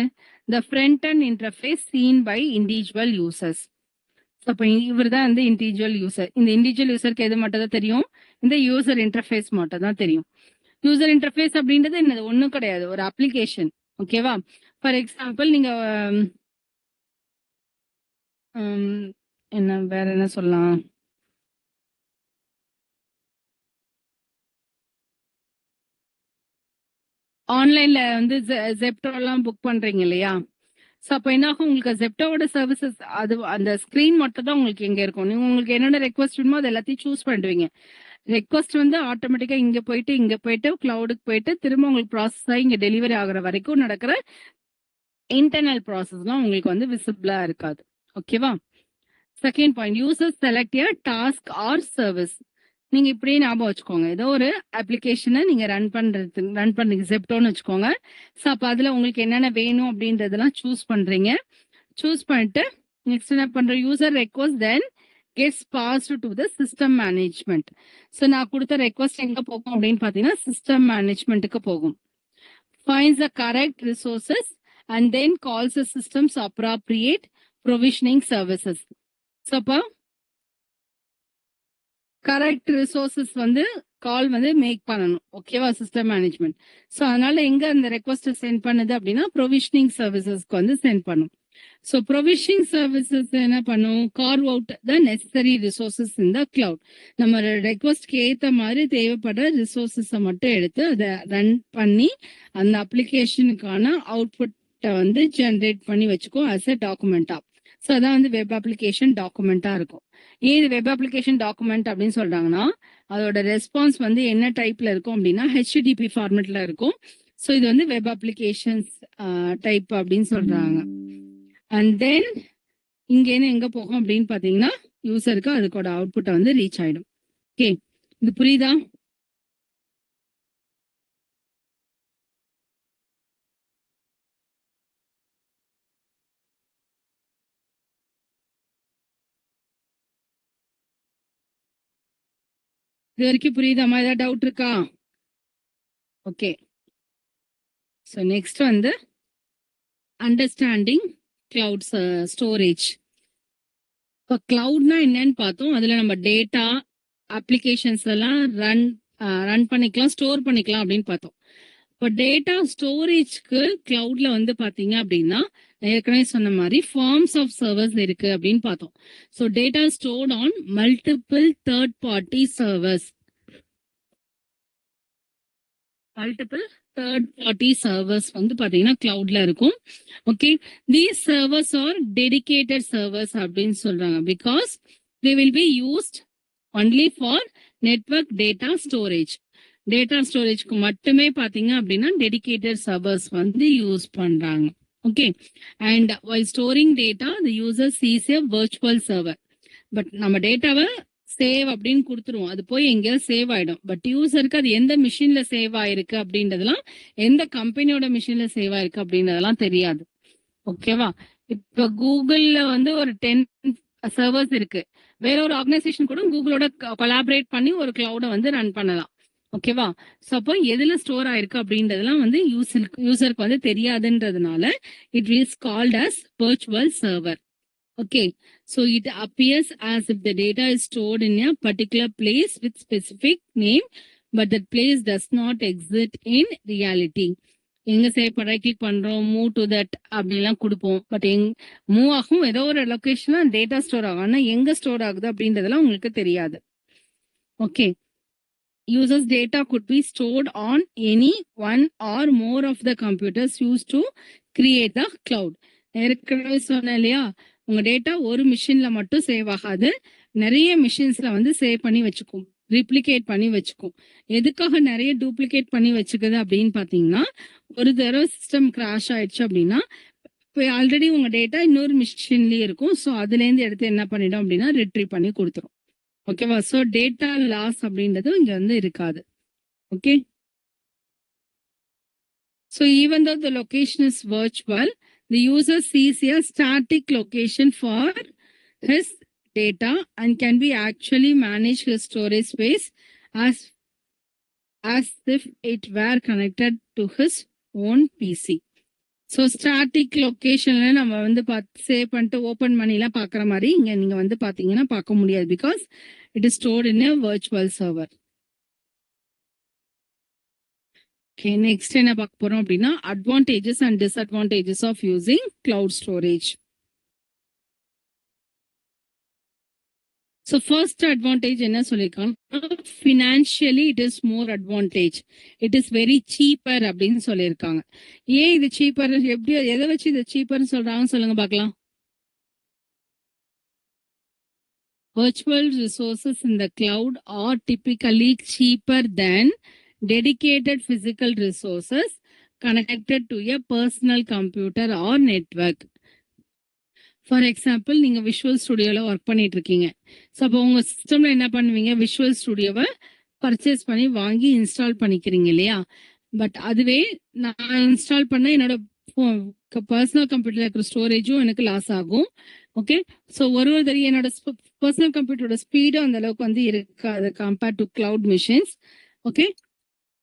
The front end interface seen by individual users. அப்போ இவர் தான் வந்து இண்டிவிஜுவல் யூசர். இந்த இண்டிவிஜுவல் யூசருக்கு எது மட்டும் தான் தெரியும்? இந்த யூசர் இன்டர்ஃபேஸ் மட்டும் தான் தெரியும். யூசர் இன்டர்ஃபேஸ் அப்படின்றது என்னது? ஒன்றும் கிடையாது, ஒரு அப்ளிகேஷன். ஓகேவா? ஃபார் எக்ஸாம்பிள் நீங்க என்ன வேற என்ன சொல்லலாம்? ஆன்லைன்ல வந்து ஜெப்டோலாம் புக் பண்றீங்க இல்லையா? ஸோ அப்போ என்ன ஆகும், உங்களுக்கு ஜெப்டோவோட சர்வீசஸ் அது அந்த ஸ்க்ரீன் மட்டும் தான் உங்களுக்கு எங்க இருக்கும். நீங்க உங்களுக்கு என்னென்ன ரெக்வஸ்ட் வேணுமோ அது எல்லாத்தையும் சூஸ் பண்ணுவீங்க. ரெக்வஸ்ட் வந்து ஆட்டோமேட்டிக்கா இங்க போயிட்டு கிளவுடுக்கு போயிட்டு திரும்ப உங்களுக்கு ப்ராசஸ் ஆகி இங்க டெலிவரி ஆகுற வரைக்கும் நடக்கிற இன்டர்னல் ப்ராசஸ்லாம் உங்களுக்கு வந்து விசிபிளா இருக்காது. ஓகேவா? செகண்ட் பாயிண்ட், யூசர் செலக்ட் எ டாஸ்க் ஆர் சர்வீஸ். நீங்க இப்படியே ஞாபகம் வச்சுக்கோங்க. ஏதோ ஒரு அப்ளிகேஷனை நீங்க ரன் பண்றீங்க ஜெப்டோன்னு வச்சுக்கோங்க. ஸோ அப்போ அதுல உங்களுக்கு என்னென்ன வேணும் அப்படின்றதெல்லாம் சூஸ் பண்றீங்க. சூஸ் பண்ணிட்டு நெக்ஸ்ட் என்ன பண்ற, user request then gets passed to the system management. So நான் கொடுத்த ரெக்வஸ்ட் எங்க போகும் அப்படின்னு பாத்தீங்கன்னா சிஸ்டம் மேனேஜ்மெண்ட்டுக்கு போகும். finds the correct resources and then calls the system's appropriate provisioning services. So அப்போ கரெக்ட் ரிசோர்சஸ் வந்து கால் வந்து மேக் பண்ணணும். ஓகேவா? System management. ஸோ அதனால எங்க அந்த ரெக்வஸ்ட் சென்ட் பண்ணுது அப்படின்னா ப்ரொவிஷனிங் சர்வீசஸ்க்கு வந்து சென்ட் பண்ணும். ஸோ ப்ரொவிஷனிங் சர்வீசஸ் என்ன பண்ணும்? Carve out the necessary resources in the cloud. நம்ம ரெக்வஸ்ட்க்கு ஏற்ற மாதிரி தேவைப்படுற ரிசோர்சஸை மட்டும் எடுத்து அதை ரன் பண்ணி அந்த அப்ளிகேஷனுக்கான அவுட்புட்டை வந்து ஜென்ரேட் பண்ணி வச்சுக்கோ அஸ் அ டாக்குமெண்டா. ஸோ அதான் வந்து வெப் அப்ளிகேஷன் டாக்குமெண்டா இருக்கும். ஏன் இது வெப் அப்ளிகேஷன் டாக்குமெண்ட் அப்படின்னு சொல்றாங்கன்னா, அதோட ரெஸ்பான்ஸ் வந்து என்ன டைப்ல இருக்கும் அப்படின்னா HTTP ஃபார்மேட்ல இருக்கும். ஸோ இது வந்து வெப் அப்ளிகேஷன்ஸ் டைப் அப்படின்னு சொல்றாங்க. அண்ட் தென் இங்கேருந்து எங்க போகும் அப்படின்னு பாத்தீங்கன்னா யூசருக்கு அதுக்கோட அவுட்புட்டை வந்து ரீச் ஆயிடும். ஓகே, இது புரியுதா? இது வரைக்கும் புரியுதாமா? ஏதாவது டவுட் இருக்கா? ஓகே, ஸோ நெக்ஸ்ட் வந்து அண்டர்ஸ்டாண்டிங் கிளவுட் ஸ்டோரேஜ். இப்போ கிளவுட்னா என்னன்னு பார்த்தோம். அதுல நம்ம டேட்டா அப்ளிகேஷன்ஸ் எல்லாம் ரன் பண்ணிக்கலாம், ஸ்டோர் பண்ணிக்கலாம் அப்படின்னு பார்த்தோம். இப்போ டேட்டா ஸ்டோரேஜ்க்கு கிளவுட்ல வந்து பாத்தீங்க அப்படின்னா ஏற்கனவே சொன்ன மாதிரி ஃபார்ம்ஸ் ஆஃப் சர்வர்ஸ் இருக்கு அப்படின்னு பார்த்தோம். So data stored on multiple third party servers. வந்து பாத்தீங்கன்னா கிளவுட்ல இருக்கும். Okay, these servers are dedicated servers அப்படின்னு சொல்றாங்க. Because they will be used only for network data storage. Data ஸ்டோரேஜ்க்கு மட்டுமே பாத்தீங்க அப்படின்னா டெடிகேட்டட் சர்வர்ஸ் வந்து யூஸ் பண்றாங்க. ஓகே, அண்ட் while ஸ்டோரிங் டேட்டா the user sees a virtual server. But நம்ம டேட்டாவை சேவ் அப்படின்னு கொடுத்துருவோம், அது போய் எங்கேயாவது சேவ் ஆயிடும். பட் யூசருக்கு அது எந்த மிஷின்ல சேவ் ஆயிருக்கு அப்படின்றதெல்லாம், எந்த கம்பெனியோட மிஷின்ல சேவ் ஆயிருக்கு அப்படின்றதெல்லாம் தெரியாது. ஓகேவா? இப்ப கூகுள்ல வந்து ஒரு 10 சர்வர்ஸ் இருக்கு. வேற ஒரு ஆர்கனைசேஷன் கூட கூகுளோட கொலாபரேட் பண்ணி ஒரு கிளவுட வந்து ரன் பண்ணலாம். ஓகேவா? ஸோ அப்போ எதுல ஸ்டோர் ஆயிருக்கு அப்படின்றதெல்லாம் வந்து யூசருக்கு வந்து தெரியாதுன்றதுனால it is called as virtual server. Okay, so it appears as if the data is stored in a particular place with specific name, but that place does not exist in reality. எங்க save பண்ண click பண்றோம், move to that அப்படின்லாம் கொடுப்போம். But move ஆகும் ஏதோ ஒரு லொகேஷன்ல data store ஆகும். ஆனா எங்க ஸ்டோர் ஆகுது அப்படின்றதெல்லாம் உங்களுக்கு தெரியாது. Okay, users data could be stored on any one or more of the computers used to create the cloud. ஏற்கனவே சொன்னேன் இல்லையா, உங்க டேட்டா ஒரு மிஷின்ல மட்டும் சேவ் ஆகாது, நிறைய மிஷின்ஸ்ல வந்து சேவ் பண்ணி வச்சுக்கும், ரிப்ளிகேட் பண்ணி வச்சுக்கும். எதுக்காக நிறைய டூப்ளிகேட் பண்ணி வச்சுக்குது அப்படின்னு பாத்தீங்கன்னா, ஒரு தடவை சிஸ்டம் கிராஷ் ஆயிடுச்சு அப்படின்னா இப்போ ஆல்ரெடி உங்க டேட்டா இன்னொரு மிஷின்லயே இருக்கும். ஸோ அதுல இருந்து எடுத்து என்ன பண்ணிடும் அப்படின்னா ரிட்ரீவ் பண்ணி கொடுத்துரும். ஓகேவா? ஸோ டேட்டா லாஸ் அப்படின்றது இங்க வந்து இருக்காது. Okay, so even though the location is virtual, the user sees a static location for his data and can be actually manage his storage space as if it were connected to his own PC. So static locationல நம்ம வந்து save பண்ணிட்டு open பண்ணிலாம் பார்க்குற மாதிரி இங்க நீங்க வந்து பாத்தீங்கன்னா பார்க்க முடியாது, because it is stored in a virtual server. Okay, next என்ன பார்க்க போறோம் அப்படின்னா advantages and disadvantages of using cloud storage. So first advantage என்ன சொல்லியிருக்காங்க, financially it is more advantage, it is very cheaper அப்படின்னு சொல்லியிருக்காங்க. ஏன் இது சீப்பர், எப்படி எதை வச்சு இது சீப்பர்னு சொல்றாங்க சொல்லுங்க பார்க்கலாம். Virtual resources in the cloud are typically cheaper than dedicated physical resources connected to a personal computer or network. For example, நீங்க விஷுவல் ஸ்டுடியோல ஒர்க் பண்ணிட்டு இருக்கீங்க. ஸோ அப்போ உங்க சிஸ்டம்ல என்ன பண்ணுவீங்க, விஷுவல் ஸ்டுடியோவை பர்ச்சேஸ் பண்ணி வாங்கி இன்ஸ்டால் பண்ணிக்கிறீங்க இல்லையா. பட் அதுவே நான் இன்ஸ்டால் பண்ண என்னோட பர்சனல் கம்ப்யூட்டர்ல இருக்கிற ஸ்டோரேஜும் எனக்கு லாஸ் ஆகும். ஓகே, ஸோ ஒரு தடவை என்னோட பர்சனல் கம்ப்யூட்டரோட ஸ்பீடும் அந்த அளவுக்கு வந்து இருக்காது compared to cloud machines. Okay,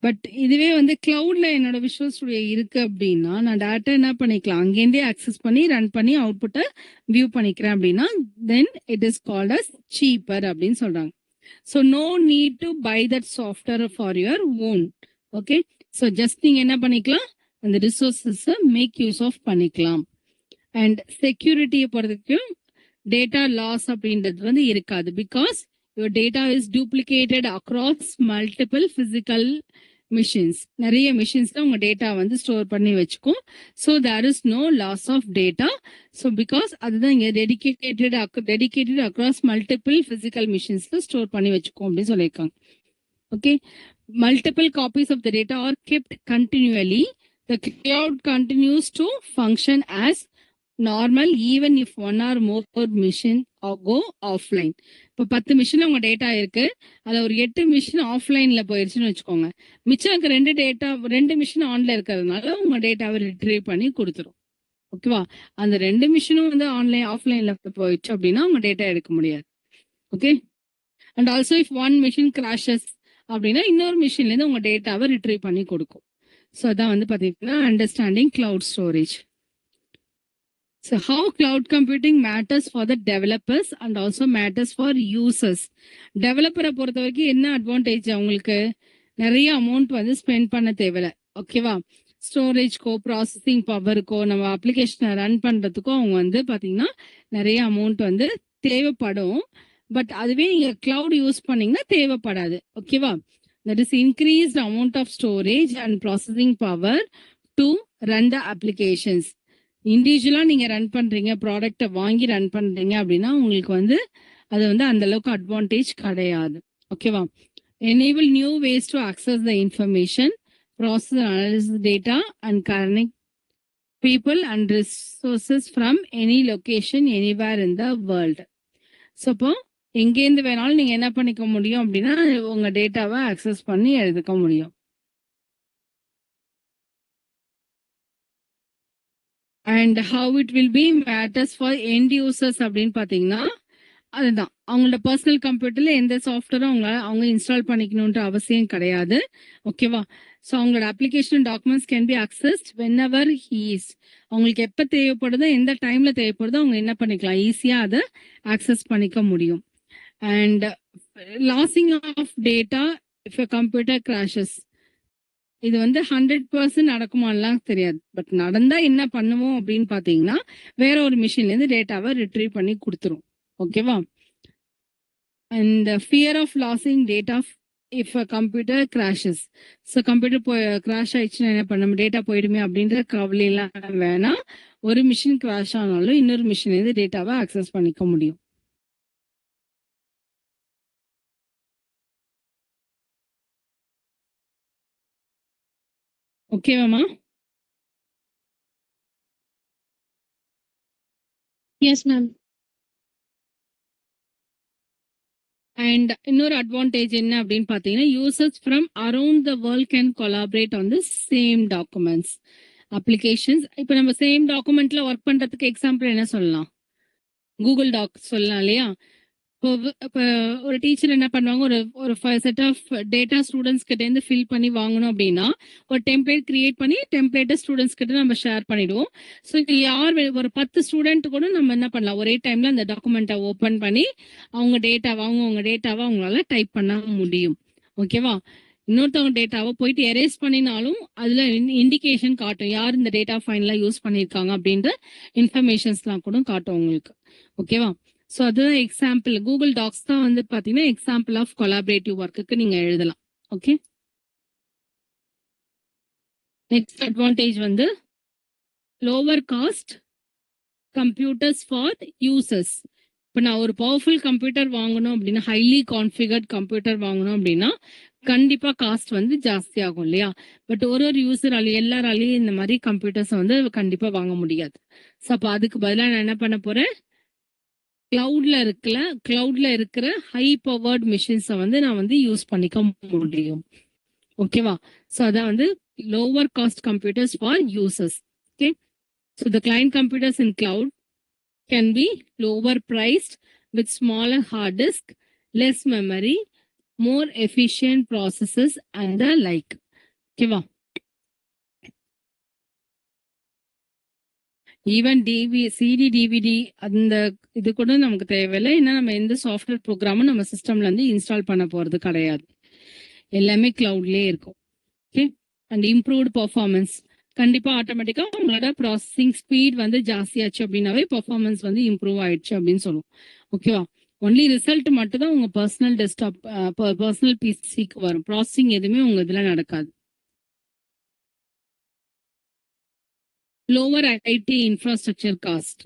but இதுவே வந்து கிளவுட்ல என்னோட விஷுவல் ஸ்டுடியோ இருக்கு அப்படின்னா நான் டேட்டா என்ன பண்ணிக்கலாம், அங்கேருந்தே ஆக்சஸ் பண்ணி ரன் பண்ணி அவுட்புட்டை வியூ பண்ணிக்கிறேன் அப்படின்னா then it is called as cheaper அப்படின்னு சொல்றாங்க. So no need to buy that software for your own. Okay, so just நீங்க என்ன பண்ணிக்கலாம், அந்த ரிசோர்ஸஸ் மேக் யூஸ் ஆஃப் பண்ணிக்கலாம். அண்ட் செக்யூரிட்டியை பொறுத்தவரைக்கும் டேட்டா லாஸ் அப்படின்றது வந்து இருக்காது, because your data is duplicated across multiple physical machines. நிறைய மிஷின்ஸ்ல உங்க டேட்டா வந்து ஸ்டோர் பண்ணி வச்சுக்கும். So there is no loss of data. So because அதுதான் இங்க டெடிகேட்டட் அக்ராஸ் மல்டிபிள் பிசிக்கல் மிஷின்ஸ்ல ஸ்டோர் பண்ணி வச்சுக்கும் அப்படின்னு சொல்லியிருக்காங்க. Okay, multiple copies of the data are kept continuously. The cloud continues to function as normal even if one or more machine or go offline. இப்போ 10 மிஷின்ல உங்க டேட்டா இருக்கு, அதுல ஒரு 8 மிஷின் ஆஃப்லைன்ல போயிருச்சுன்னு வச்சுக்கோங்க. மிச்சம் இருக்க 2 மிஷின் ஆன்ல இருக்கிறதுனால உங்க டேட்டாவை ரிட்ரீவ் பண்ணி கொடுத்துரும். ஓகேவா? அந்த 2 மிஷினும் வந்து ஆஃப்லைன்ல போயிடுச்சு அப்படின்னா உங்க டேட்டா எடுக்க முடியாது. Okay, and also if one machine crashes அப்படின்னா இன்னொரு மிஷின்ல இருந்து உங்க டேட்டாவை ரிட்ரீவ் பண்ணி கொடுக்கும். ஸோ அதான் வந்து பார்த்தீங்கன்னா understanding cloud storage. So how cloud computing matters for the developers and also matters for users. டெவலப்பரை பொறுத்த வரைக்கும் என்ன அட்வான்டேஜ், அவங்களுக்கு நிறைய அமௌண்ட் வந்து ஸ்பெண்ட் பண்ண தேவையில்ல. ஓகேவா? ஸ்டோரேஜ்க்கோ ப்ராசஸிங் பவருக்கோ நம்ம அப்ளிகேஷனை ரன் பண்ணுறதுக்கோ அவங்க வந்து பார்த்தீங்கன்னா நிறைய அமௌண்ட் வந்து தேவைப்படும். பட் அதுவே நீங்கள் கிளவுட் யூஸ் பண்ணீங்கன்னா தேவைப்படாது. ஓகேவா? That is increased amount of storage and processing power to run the applications. இண்டிவிஜுவலா நீங்க ரன் பண்றீங்க, ப்ராடக்டை வாங்கி ரன் பண்றீங்க அப்படின்னா உங்களுக்கு வந்து அது வந்து அந்த அளவுக்கு அட்வான்டேஜ் கிடையாது. ஓகேவா? enable new ways to access the information, process and analyze the data, and connect people and resources from any location, anywhere in the world. So இப்போ எங்கேருந்து வேணாலும் நீங்கள் என்ன பண்ணிக்க முடியும் அப்படின்னா உங்கள் டேட்டாவை அக்சஸ் பண்ணி எடுத்துக்க முடியும். And how it will be matters for end users அப்படின்னு பார்த்தீங்கன்னா அதுதான் அவங்களோட பர்சனல் கம்ப்யூட்டர்ல எந்த சாஃப்ட்வேரும் அவங்க இன்ஸ்டால் பண்ணிக்கணுன்ற அவசியம் கிடையாது. ஓகேவா? ஸோ அவங்களோட application documents can be accessed when ever he's. அவங்களுக்கு எப்போ தேவைப்படுதோ எந்த டைம்ல தேவைப்படுதோ அவங்க என்ன பண்ணிக்கலாம், ஈஸியாக அதை அக்சஸ் பண்ணிக்க முடியும். And losing of data if a computer crashes, இது 100% நடக்குமான்லாம் தெரியாது. பட் நடந்தா என்ன பண்ணுவோம் அப்படின்னு பார்த்தீங்கன்னா வேற ஒரு மிஷின்லேருந்து டேட்டாவை ரிட்ரீவ் பண்ணி கொடுத்துரும். ஓகேவா? And fear of losing data if a computer crashes. So computer crash ஆயிடுச்சுன்னா என்ன பண்ண, டேட்டா போயிடுமே அப்படின்ற கவலையெல்லாம் வேணாம். ஒரு மிஷின் கிராஷ் ஆனாலும் இன்னொரு மிஷின்லேருந்து டேட்டாவை அக்சஸ் பண்ணிக்க முடியும். ஓகேவாமா? Yes, ma'am. அண்ட் இன்னொரு அட்வான்டேஜ் என்ன அப்படின்னு பார்த்தீங்கன்னா users from around the world can collaborate on the same documents applications. இப்போ நம்ம சேம் டாக்குமெண்ட்ல ஒர்க் பண்ணுறதுக்கு எக்ஸாம்பிள் என்ன சொல்லலாம், கூகுள் டாக் சொல்லலாம் இல்லையா? இப்போ ஒரு டீச்சர் என்ன பண்ணுவாங்க, ஒரு செட் ஆஃப் டேட்டா ஸ்டூடெண்ட்ஸ் கிட்டேருந்து ஃபில் பண்ணி வாங்கணும் அப்படின்னா ஒரு டெம்ப்ளேட் கிரியேட் பண்ணி டெம்ப்ளேட்டை ஸ்டூடெண்ட்ஸ் கிட்ட நம்ம ஷேர் பண்ணிடுவோம். ஸோ இது யார் ஒரு 10 ஸ்டூடெண்ட் கூட நம்ம என்ன பண்ணலாம், ஒரே டைம்ல அந்த டாக்குமெண்ட்டை ஓப்பன் பண்ணி அவங்க டேட்டாவை அவங்களால டைப் பண்ண முடியும். ஓகேவா? இன்னொருத்தவங்க டேட்டாவை போயிட்டு எரேஸ் பண்ணினாலும் அதுல இண்டிகேஷன் காட்டும், யார் இந்த டேட்டா ஃபைனலா யூஸ் பண்ணியிருக்காங்க அப்படின்ற இன்ஃபர்மேஷன்ஸ்லாம் கூட காட்டும் உங்களுக்கு. ஓகேவா? ஸோ அதுதான் எக்ஸாம்பிள். கூகுள் டாக்ஸ் தான் பார்த்தீங்கன்னா எக்ஸாம்பிள் ஆஃப் கொலாபரேட்டிவ் ஒர்க்குக்கு நீங்க எழுதலாம். Okay, next advantage lower cost computers for users. இப்போ நான் ஒரு பவர்ஃபுல் கம்ப்யூட்டர் வாங்கணும் அப்படின்னா, ஹைலி கான்ஃபிகர்ட் கம்ப்யூட்டர் வாங்கணும் அப்படின்னா கண்டிப்பா காஸ்ட் ஜாஸ்தி ஆகும் இல்லையா? பட் ஒரு யூசராலையும் எல்லாராலையும் இந்த மாதிரி கம்ப்யூட்டர்ஸ் கண்டிப்பா வாங்க முடியாது. ஸோ அப்போ அதுக்கு பதிலாக நான் என்ன பண்ண போறேன், கிளவுட்ல இருக்கிற ஹை பவர்ட் மிஷின்ஸை நான் யூஸ் பண்ணிக்க முடியும். ஓகேவா? ஸோ அதான் lower cost computers for users. Okay, so the client computers in cloud can be lower priced with smaller hard disk, less memory, more efficient processes and the like. ஓகேவா? Even CD DVD அந்த இது கூட நமக்கு தேவையில்லை. ஏன்னா நம்ம எந்த software ப்ரோக்ராமும் நம்ம சிஸ்டம்ல இன்ஸ்டால் பண்ண போறது கிடையாது, எல்லாமே கிளவுட்லயே இருக்கும். Okay, and improved performance. கண்டிப்பா ஆட்டோமேட்டிக்கா உங்களோட ப்ராசஸிங் ஸ்பீட் ஜாஸ்தியாச்சு அப்படின்னாவே பர்ஃபார்மன்ஸ் இம்ப்ரூவ் ஆயிடுச்சு அப்படின்னு சொல்லுவோம். ஓகேவா? ஒன்லி ரிசல்ட் மட்டும் தான் உங்க பர்சனல் டெஸ்க்டாப் பர்சனல் பிசிக்கு வரும், ப்ராசஸிங் எதுவுமே உங்க இதுல நடக்காது. Lower IT infrastructure cost.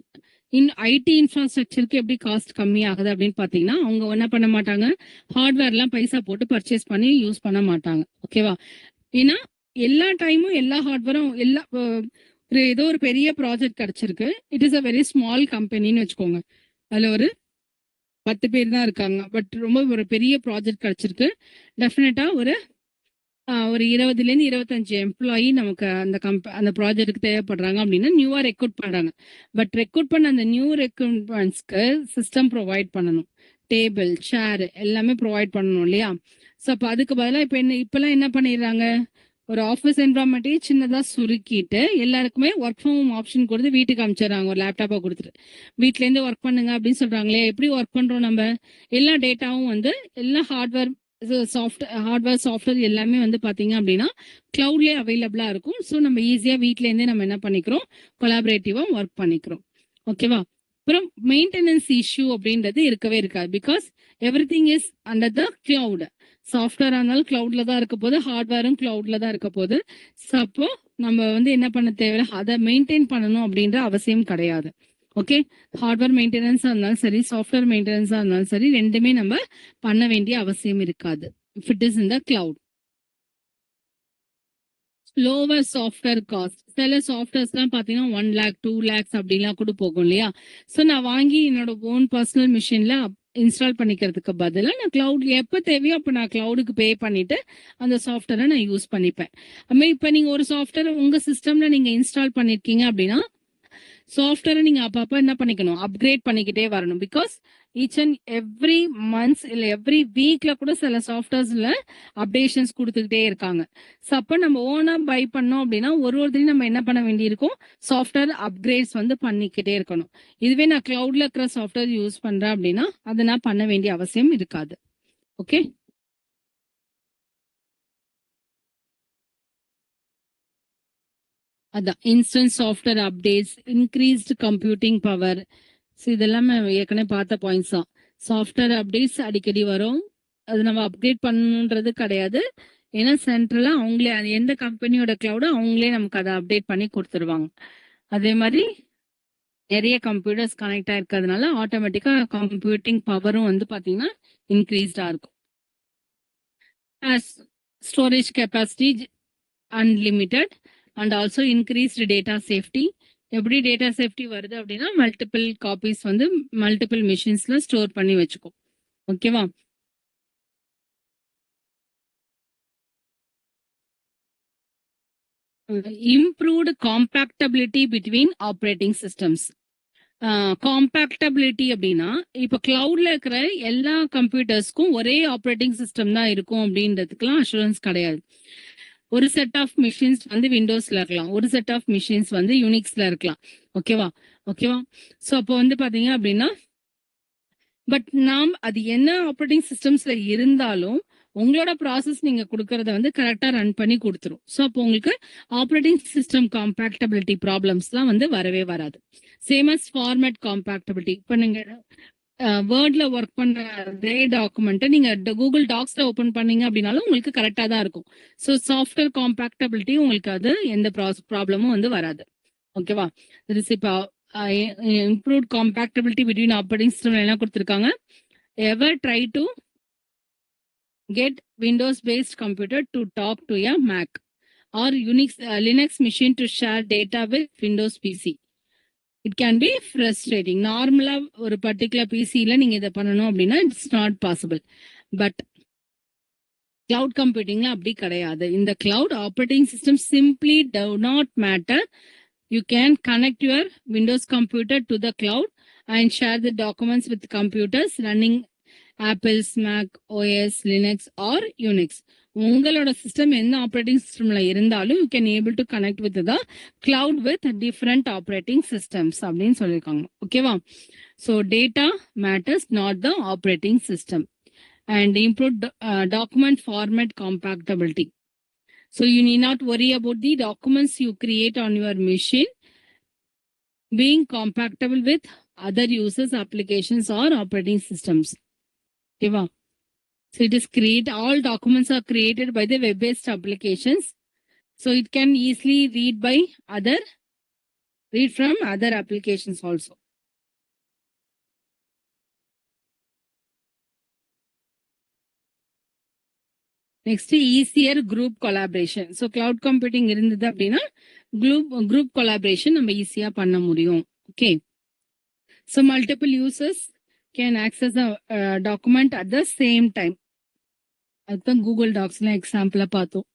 IT இன்ஃப்ராஸ்ட்ரக்சருக்கு எப்படி காஸ்ட் கம்மி ஆகுது அப்படின்னு பாத்தீங்கன்னா, அவங்க என்ன பண்ண மாட்டாங்க, ஹார்ட்வேர்லாம் பைசா போட்டு பர்ச்சேஸ் பண்ணி யூஸ் பண்ண மாட்டாங்க. ஓகேவா? ஏன்னா எல்லா டைமும் எல்லா ஹார்ட்வேரும் ஏதோ ஒரு பெரிய ப்ராஜெக்ட் கிடைச்சிருக்கு, it is a very small கம்பெனின்னு வச்சுக்கோங்க, அதுல ஒரு 10 பேர் தான் இருக்காங்க, பட் ரொம்ப ஒரு பெரிய ப்ராஜெக்ட் கிடைச்சிருக்கு, டெஃபினட்டா ஒரு 20லேருந்து 25 எம்ப்ளாயி நமக்கு அந்த ப்ராஜெக்ட்டுக்கு தேவைப்படுறாங்க அப்படின்னா நியூவா ரெக்ரூட் பண்றாங்க. பட் ரெக்ரூட் பண்ண அந்த நியூ ரெக்ரூட்மெண்ட்ஸ்க்கு சிஸ்டம் ப்ரொவைட் பண்ணணும், டேபிள் சேர் எல்லாமே ப்ரொவைட் பண்ணணும் இல்லையா? ஸோ அப்போ அதுக்கு பதிலாக இப்பெல்லாம் என்ன பண்ணிடுறாங்க, ஒரு ஆஃபீஸ் என்வரான்மெண்ட்டே சின்னதாக சுருக்கிட்டு எல்லாருக்குமே ஒர்க் ஃப்ரம் ஹோம் ஆப்ஷன் கொடுத்து வீட்டுக்கு அனுப்பிச்சிடுறாங்க, ஒரு லேப்டாப்பை கொடுத்துட்டு வீட்டிலேருந்து ஒர்க் பண்ணுங்க அப்படின்னு சொல்றாங்களே. எப்படி ஒர்க் பண்றோம் நம்ம, எல்லா டேட்டாவும் எல்லா ஹார்ட்வேர் சாஃப்ட்வேர் எல்லாமே பாத்தீங்க அப்படின்னா கிளவுட்லயே அவைலபிளா இருக்கும். ஸோ நம்ம ஈஸியா வீட்ல இருந்தே நம்ம என்ன பண்ணிக்கிறோம், கொலாபரேட்டிவா ஒர்க் பண்ணிக்கிறோம். ஓகேவா? அப்புறம் மெயின்டெனன்ஸ் இஷ்யூ அப்படின்றது இருக்கவே இருக்காது, because everything is under the cloud. சாஃப்ட்வேரா இருந்தாலும் கிளவுட்ல தான் இருக்க போது, ஹார்ட்வேரும் கிளவுட்ல தான் இருக்க போது. ஸோ அப்போ நம்ம என்ன பண்ண தேவையில்லை, அதை மெயின்டைன் பண்ணணும் அப்படின்ற அவசியம் கிடையாது. ஓகே, ஹார்ட்வேர் மெயின்டெனன்ஸா இருந்தாலும் சரி, சாஃப்ட்வேர் மெயின்டெனன்ஸா இருந்தாலும் சரி, ரெண்டுமே நம்ம பண்ண வேண்டிய அவசியம் இருக்காது. if it is in the cloud. Lower software cost. சில சாஃப்ட்வேர்ஸ்லாம் பார்த்தீங்கன்னா 1 lakh 2 lakhs அப்படிலாம் கூட போகும் இல்லையா? ஸோ நான் வாங்கி என்னோட ஓன் பர்சனல் மிஷின்ல இன்ஸ்டால் பண்ணிக்கிறதுக்கு பதிலா நான் கிளவுட் எப்போ தேவையோ அப்போ நான் கிளவுடுக்கு பே பண்ணிட்டு அந்த சாஃப்ட்வேரை நான் யூஸ் பண்ணிப்பேன். அதுமாதிரி இப்போ நீங்கள் ஒரு சாஃப்ட்வேர் உங்கள் சிஸ்டம்ல நீங்கள் இன்ஸ்டால் பண்ணியிருக்கீங்க அப்படின்னா சாஃப்ட்வேரை நீங்கள் அப்பப்போ என்ன பண்ணிக்கணும், அப்கிரேட் பண்ணிக்கிட்டே வரணும். Because each and every months இல்லை எவ்ரி வீக்ல கூட சில சாஃப்ட்வேர்ஸ்ல அப்டேஷன்ஸ் கொடுத்துக்கிட்டே இருக்காங்க. ஸோ அப்போ நம்ம ஓனா பை பண்ணோம் அப்படின்னா ஒரு ஒருத்தரையும் நம்ம என்ன பண்ண வேண்டியிருக்கும், சாஃப்ட்வேர் அப்கிரேட்ஸ் வந்து பண்ணிக்கிட்டே இருக்கணும். இதுவே நான் கிளவுட்ல இருக்கிற சாஃப்ட்வேர் யூஸ் பண்றேன் அப்படின்னா அதை நான் பண்ண வேண்டிய அவசியம் இருக்காது. ஓகே, அதான் instant software updates, increased computing power. So இதெல்லாம் ஏற்கனவே பார்த்த பாயிண்ட்ஸ் தான். சாஃப்ட்வேர் அப்டேட்ஸ் அடிக்கடி வரும், அது நம்ம அப்டேட் பண்ணணுன்றது கிடையாது. ஏன்னா சென்ட்ரலா அவங்களே அது எந்த கம்பெனியோட கிளவுடோ அவங்களே நமக்கு அதை அப்டேட் பண்ணி கொடுத்துருவாங்க. அதே மாதிரி நிறைய கம்ப்யூட்டர்ஸ் கனெக்ட் ஆயிருக்கிறதுனால ஆட்டோமேட்டிக்கா கம்ப்யூட்டிங் பவரும் வந்து பாத்தீங்கன்னா இன்க்ரீஸ்டா இருக்கும். Storage capacity unlimited and also increased data safety. எப்படி டேட்டா சேஃப்டி வருது அப்படின்னா மல்டிபிள் காப்பீஸ் வந்து மல்டிபிள் மிஷின்ஸ்ல ஸ்டோர் பண்ணி வச்சுக்கோ. ஓகேவா? Improved compatibility between operating systems. Compatibility அப்படின்னா இப்போ கிளவுட்ல இருக்கிற எல்லா கம்ப்யூட்டர்ஸ்க்கும் ஒரே ஆப்ரேட்டிங் சிஸ்டம் தான் இருக்கும் அப்படின்றதுக்குலாம் அஷூரன்ஸ் கிடையாது. ஒரு செட் ஆஃப் மிஷின்ஸ் வந்து விண்டோஸ்ல இருக்கலாம், ஒரு செட் ஆஃப் மிஷின்ஸ் வந்து யூனிக்ஸ்ல இருக்கலாம். ஓகேவா? ஸோ அப்போ வந்து பாத்தீங்க அப்படின்னா பட் நாம் அது என்ன ஆப்ரேட்டிங் சிஸ்டம்ஸ்ல இருந்தாலும் உங்களோட ப்ராசஸ் நீங்க கொடுக்கறத வந்து கரெக்டா ரன் பண்ணி கொடுத்துரும். ஸோ அப்போ உங்களுக்கு ஆப்ரேட்டிங் சிஸ்டம் காம்பேக்டபிலிட்டி ப்ராப்ளம்ஸ்லாம் வந்து வரவே வராது. Same as format compatibility. இப்போ நீங்க வேர்ட்ல ஒர்க் பண்ற அதே டாக்குமெண்ட்டை நீங்க கூகுள் டாக்ஸ்ல ஓப்பன் பண்ணீங்க அப்படின்னாலும் உங்களுக்கு கரெக்டா தான் இருக்கும். ஸோ சாஃப்ட்வேர் காம்பேக்டபிலிட்டி உங்களுக்கு அது எந்த ப்ராப்ளமும் வந்து வராது. ஓகேவா? இப்போ improved compatibility between operating system என்ன கொடுத்துருக்காங்க, ever try to get Windows based computer to talk to a Mac or Unix Linux machine to share data with Windows PC. It can be frustrating. நார்மலா ஒரு particular பிசியில நீங்க இதை பண்ணணும் அப்படின்னா it's not possible. But cloud கம்ப்யூட்டிங்ல அப்படி கிடையாது. இந்த cloud operating system simply do not matter. You can connect your Windows computer to the cloud and share the documents with computers running Apple's Mac OS, Linux or Unix. உங்களோட system எந்த operating சிஸ்டம்ல இருந்தாலும் you can able to connect with the cloud with different operating systems அப்படின்னு சொல்லியிருக்காங்க. ஓகேவா? So data matters, not the operating system. And improved document format compatibility. So you need not worry about the documents you create on your machine being compatible with other users, applications or operating systems. Okay, so it is all documents are created by the web-based applications. So it can easily read from other applications also. Next, easier group collaboration. So cloud computing இருந்தது அப்படின்னா group collaboration நம்ம ஈஸியா பண்ண முடியும். Okay. So multiple users can access a document at the same time. அதுதான் Google டாக்ஸ்ல எக்ஸாம்பிளா பார்த்தோம்.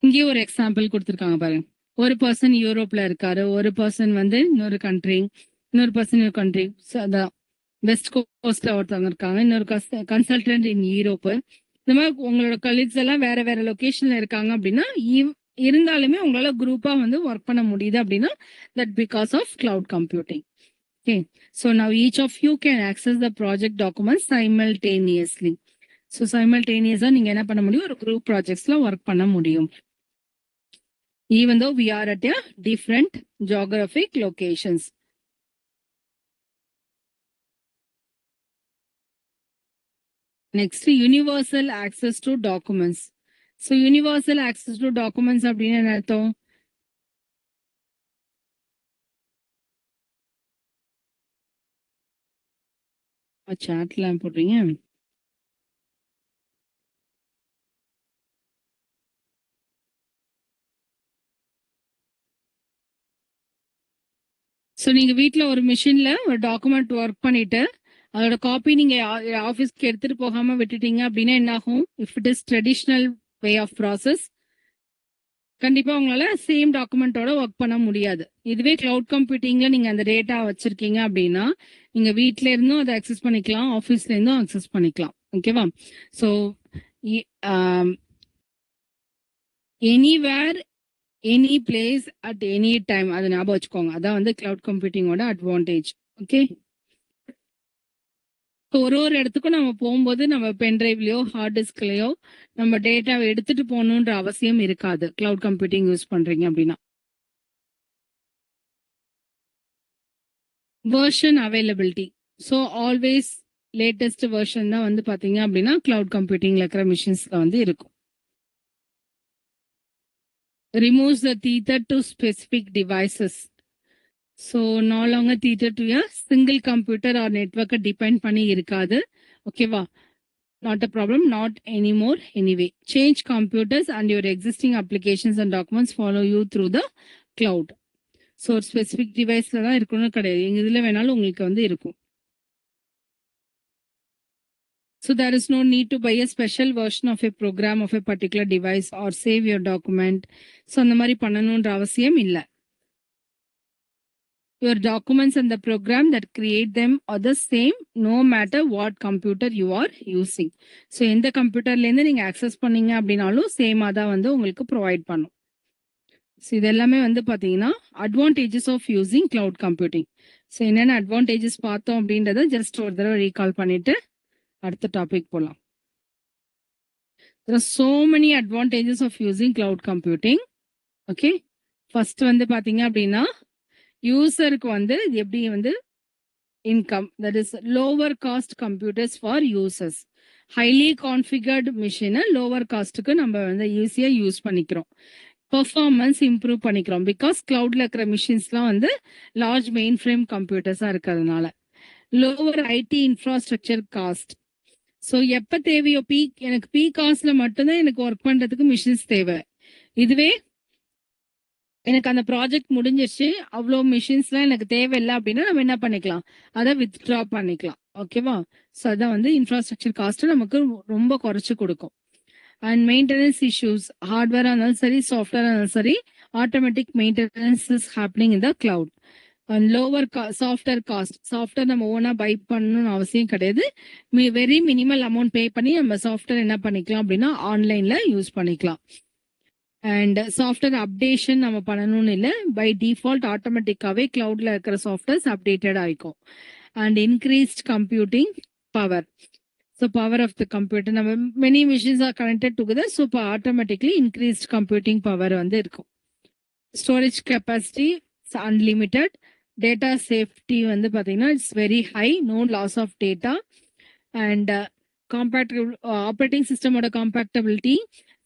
இங்கே ஒரு எக்ஸாம்பிள் கொடுத்துருக்காங்க பாருங்க. ஒரு பர்சன் யூரோப்ல இருக்காரு, ஒரு பர்சன் வந்து இன்னொரு கண்ட்ரி, இன்னொரு பர்சன் இன்னொரு கண்ட்ரி. ஸோ அதான் வெஸ்ட் கோஸ்ட்ல ஒருத்தவங்க இருக்காங்க, இன்னொரு கன்சல்டன்ட் இன் யூரோப்பு. இந்த மாதிரி உங்களோட கலீக்ஸ் எல்லாம் வேற வேற லொகேஷன்ல இருக்காங்க அப்படின்னா இருந்தாலுமே உங்களால குரூப்பா வந்து ஒர்க் பண்ண முடியுது அப்படின்னா that because of cloud computing. Okay, so now each of you can access the project document simultaneously. ஸோ சைமல்டேனியஸா நீங்க என்ன பண்ண முடியும், ஒரு குரூப் ப்ராஜெக்ட்ஸ்ல ஒர்க் பண்ண முடியும். Even though we are at a different geographic locations. Next, universal access to documents. So universal access to documents அப்படின்னா என்ன அர்த்தம்? சாட்ல போடுறீங்க. ஸோ நீங்க வீட்ல ஒரு மிஷின்ல ஒரு டாக்குமெண்ட் ஒர்க் பண்ணிட்டு அதோட காப்பி நீங்க ஆஃபீஸ்க்கு எடுத்துட்டு போகாம விட்டுட்டீங்க அப்படின்னா என்ன ஆகும்? If it is traditional way of process கண்டிப்பா உங்களால சேம் டாக்குமெண்டோட ஒர்க் பண்ண முடியாது. இதுவே கிளவுட் கம்ப்யூட்டிங்ல நீங்க அந்த டேட்டா வச்சிருக்கீங்க அப்படின்னா நீங்க வீட்ல இருந்தும் அதை அக்சஸ் பண்ணிக்கலாம், ஆஃபீஸ்ல இருந்தும் அக்சஸ் பண்ணிக்கலாம். ஓகேவா? So anywhere any place at any time அதை ஞாபகம் வச்சுக்கோங்க. அதான் வந்து கிளவுட் கம்ப்யூட்டிங்கோட அட்வான்டேஜ். ஓகே, ஒரு ஒரு இடத்துக்கும் நம்ம போகும்போது நம்ம பென்ட்ரைவ்லயோ ஹார்ட் டிஸ்க்லயோ நம்ம டேட்டாவை எடுத்துட்டு போகணுன்ற அவசியம் இருக்காது கிளவுட் கம்ப்யூட்டிங் யூஸ் பண்றீங்க அப்படின்னா. Version availability. So always latest version தான் வந்து பாத்தீங்க அப்படின்னா கிளவுட் கம்ப்யூட்டிங்ல இருக்கிற மிஷின்ஸ்ல வந்து இருக்கும். removes the tether to specific devices. So no longer tether to a single computer or network depend பண்ணி இருக்காது. ஓகேவா? Not a problem, not anymore anyway. Change computers and your existing applications and documents follow you through the cloud. So specific deviceல தான் இருக்கணும்னு கிடையாது, எங்க இதுல வேணாலும் உங்களுக்கு வந்து இருக்கும். So there is no need to buy a special version of a program of a particular device or save your document. So அந்த மாதிரி பண்ணணும்ன்ற அவசியம் இல்லை. Your documents and the program that create them are the same no matter what computer you are using. So எந்த கம்ப்யூட்டர்ல இருந்து நீங்க access பண்ணீங்க அப்படின்னாலும் சேமா தான் வந்து உங்களுக்கு ப்ரொவைட் பண்ணும். ஸோ இது எல்லாமே வந்து பார்த்தீங்கன்னா advantages of using cloud computing. So என்னென்ன அட்வான்டேஜஸ் பார்த்தோம் அப்படின்றத ஜஸ்ட் ஒரு தடவை ரீகால் பண்ணிட்டு அடுத்த டாபிக் போகலாம். There are so many advantages of using cloud computing. Okay, first வந்து பாத்தீங்க அப்படின்னா யூசருக்கு வந்து இது எப்படி வந்து income, that is lower cost computers for users. Highly configured மிஷினை லோவர் காஸ்ட்டுக்கு நம்ம வந்து ஈஸியாக யூஸ் பண்ணிக்கிறோம். பெர்ஃபார்மன்ஸ் இம்ப்ரூவ் பண்ணிக்கிறோம் பிகாஸ் கிளவுட்ல இருக்கிற மிஷின்ஸ்லாம் வந்து லார்ஜ் மெயின் ஃப்ரேம் கம்ப்யூட்டர்ஸாக இருக்கிறதுனால. Lower IT infrastructure cost. So எப்போ தேவையோ எனக்கு பீக் காஸ்ட்ல மட்டும்தான் எனக்கு ஒர்க் பண்றதுக்கு மிஷின்ஸ் தேவை. இதுவே எனக்கு அந்த ப்ராஜெக்ட் முடிஞ்சிருச்சு, அவ்வளோ மிஷின்ஸ்லாம் எனக்கு தேவையில்லை அப்படின்னா நம்ம என்ன பண்ணிக்கலாம், அதை வித்ட்ரா பண்ணிக்கலாம். ஓகேவா? ஸோ அதான் வந்து இன்ஃப்ராஸ்ட்ரக்சர் காஸ்ட் நமக்கு ரொம்ப குறைச்சு கொடுக்கும். அண்ட் மெயின்டெனன்ஸ் இஷ்யூஸ், ஹார்ட்வேராக இருந்தாலும் சரி சாஃப்ட்வேராக இருந்தாலும் சரி automatic maintenance is happening in the cloud. And lower software cost. Software நம்ம ஓனா பை பண்ணணும்னு அவசியம் கிடையாது. வெரி மினிமல் அமௌண்ட் பே பண்ணி நம்ம சாஃப்ட்வேர் என்ன பண்ணிக்கலாம் அப்படின்னா ஆன்லைன்ல யூஸ் பண்ணிக்கலாம். அண்ட் சாஃப்ட்வேர் அப்டேஷன் நம்ம பண்ணணும்னு இல்லை, பை டிஃபால்ட் ஆட்டோமேட்டிக்காவே கிளவுட்ல இருக்கிற சாஃப்ட்வேர்ஸ் அப்டேட்டட் ஆயிக்கும். And increased computing power. So power of the computer, நம்ம many machines are connected together, so இப்போ ஆட்டோமேட்டிக்லி இன்க்ரீஸ்ட் கம்ப்யூட்டிங் பவர் வந்து இருக்கும். Storage capacity unlimited. Data safety வந்து பார்த்தீங்கன்னா it's very high, no loss of data. And operating சிஸ்டமோட compatibility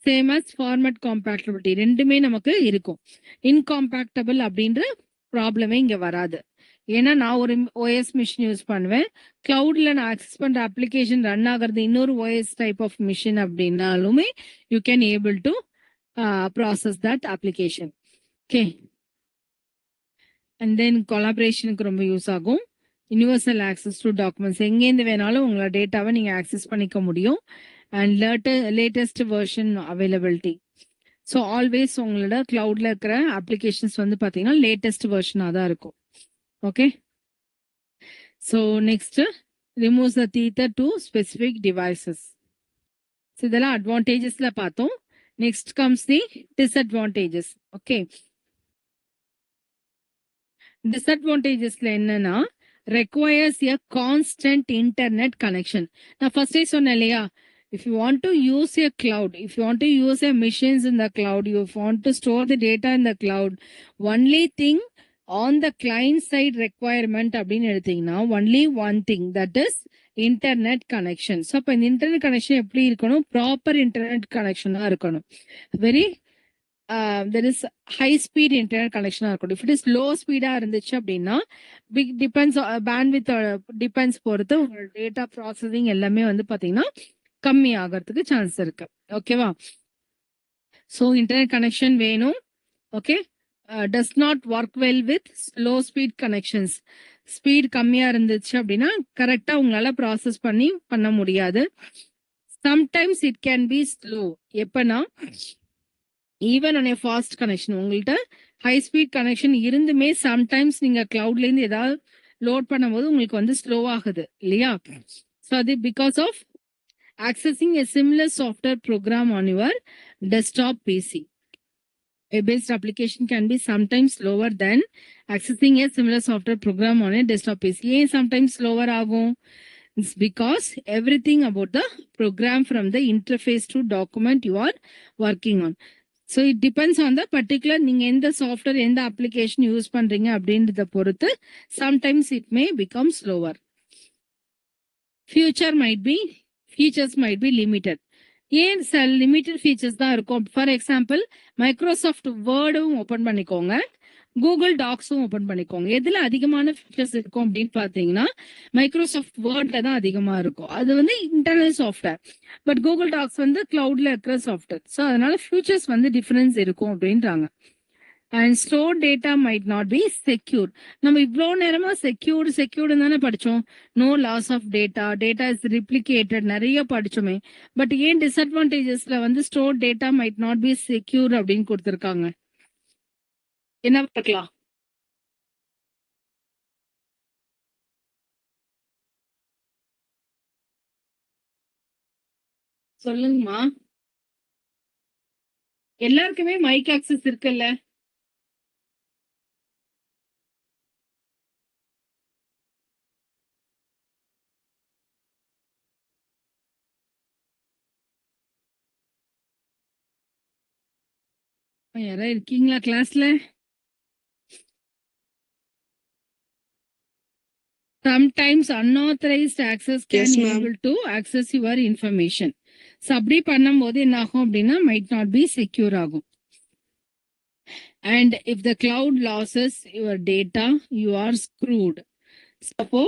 same as format compatibility ரெண்டுமே நமக்கு இருக்கும். இன்காம்பேக்டபிள் அப்படின்ற ப்ராப்ளமே இங்கே வராது. ஏன்னா நான் ஒரு ஓஎஸ் மிஷின் யூஸ் பண்ணுவேன், கிளவுட்ல நான் ஆக்சஸ் பண்ற அப்ளிகேஷன் ரன் ஆகிறது இன்னொரு ஓஎஸ் டைப் ஆஃப் மிஷின் அப்படின்னாலுமே you can able to process that application. Okay, and then கொலாபரேஷனுக்கு ரொம்ப யூஸ் ஆகும். யூனிவர்சல் ஆக்சஸ் டு டாக்குமெண்ட்ஸ், எங்கேருந்து வேணாலும் உங்களோட டேட்டாவை நீங்கள் ஆக்சஸ் பண்ணிக்க முடியும். And latest version availability. So always உங்களோட கிளவுட்ல இருக்கிற அப்ளிகேஷன்ஸ் வந்து பார்த்தீங்கன்னா லேட்டஸ்ட் வெர்ஷனாக தான் இருக்கும். Okay, so next removes the tether to specific devices. So இதெல்லாம் அட்வான்டேஜஸ்ல பார்த்தோம். Next comes the disadvantages. Okay, டிஸ்அட்வான்டேஜஸ்ல என்னன்னா requires a constant internet connection. நான் ஃபர்ஸ்டே சொன்னேன் இல்லையா, if you want to use a cloud, if you want to use a machines in the cloud, you want to store the data in the cloud, only thing on the client side requirement அப்படின்னு எடுத்தீங்கன்னா only one thing, that is internet connection. So அப்போ இந்த internet connection எப்படி இருக்கணும், proper internet கனெக்ஷனாக இருக்கணும். Very there is high speed internet connection இருக்கணும். if it is low speed இருந்துச்சு அப்படின்னா big depends bandwidth depends பொறுத்து உங்களோட டேட்டா ப்ராசஸிங் எல்லாமே வந்து பாத்தீங்கன்னா கம்மி ஆகிறதுக்கு சான்ஸ் இருக்கு. ஓகேவா? ஸோ இன்டர்நெட் கனெக்ஷன் வேணும். Okay, does not work well with slow speed connections. Speed கம்மியா இருந்துச்சு அப்படின்னா கரெக்டா உங்களால ப்ராசஸ் பண்ண முடியாது. Sometimes it can be slow. எப்பனா even on a fast connection, உங்கள்கிட்ட ஹை ஸ்பீட் கனெக்ஷன் இருந்துமே சம்டைம்ஸ் நீங்க கிளவுட்ல இருந்து ஏதாவது லோட் பண்ணும்போது உங்களுக்கு வந்து ஸ்லோ ஆகுது இல்லையா? ஸோ அது because of accessing a similar software program on your desktop PC. Web-based application can be sometimes slower than accessing a similar software program on a desktop PC. ஏன் sometimes slower ஆகும்? It's because everything about the program from the interface to document you are working on. So it depends on the particular நீங்க எந்த software எந்த application use பண்றீங்க அப்படின்றத பொறுத்து sometimes it may become slower. Features might be limited. ஏன் sir limited features தான் இருக்கும்? For example Microsoft வேர்டும் open பண்ணிக்கோங்க, கூகுள் டாக்ஸும் ஓப்பன் பண்ணிக்கோங்க. எதுல அதிகமான ஃபீச்சர்ஸ் இருக்கும் அப்படின்னு பாத்தீங்கன்னா மைக்ரோசாஃப்ட் வேர்ட்ல தான் அதிகமா இருக்கும். அது வந்து internal software. But Google Docs வந்து கிளவுட்ல இருக்கிற சாஃப்ட்வேர். ஸோ அதனால ஃபியூச்சர்ஸ் வந்து டிஃபரன்ஸ் இருக்கும் அப்படின்றாங்க. And store data might not be secure. நம்ம இவ்வளோ நேரமா செக்யூர்டு தானே படிச்சோம். No loss of data is replicated நிறைய படிச்சோமே. பட் ஏன் டிஸ்அட்வான்டேஜஸ்ல வந்து store data might not be secure அப்படின்னு கொடுத்துருக்காங்க? என்ன பார்க்கலாம்? சொல்லுங்கம்மா. எல்லாருக்குமே மைக் ஆக்சஸ் இருக்குல்ல? யாரா இருக்கீங்களா கிளாஸ்ல? Sometimes unauthorized access can Yes, be ma'am. able to access your information. So அப்படி பண்ணும்போது என்ன ஆகும் அப்படின்னா might not be secure ஆகும். And if the cloud loses your data, you are screwed. அப்போ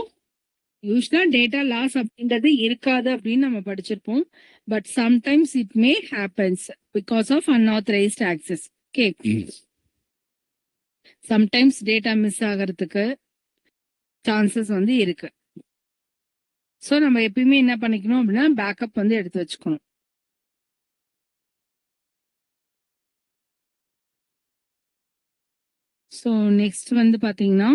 யூஸ்வலா டேட்டா லாஸ் அப்படின்றது இருக்காது அப்படின்னு நம்ம படிச்சிருப்போம். But sometimes it may happens because of unauthorised access. Okay, sometimes data miss ஆகிறதுக்கு சான்சஸ் வந்து இருக்கு. ஸோ நம்ம எப்பயுமே என்ன பண்ணிக்கணும் அப்படின்னா பேக்கப் வந்து எடுத்து வச்சுக்கணும். ஸோ நெக்ஸ்ட் வந்து பாத்தீங்கன்னா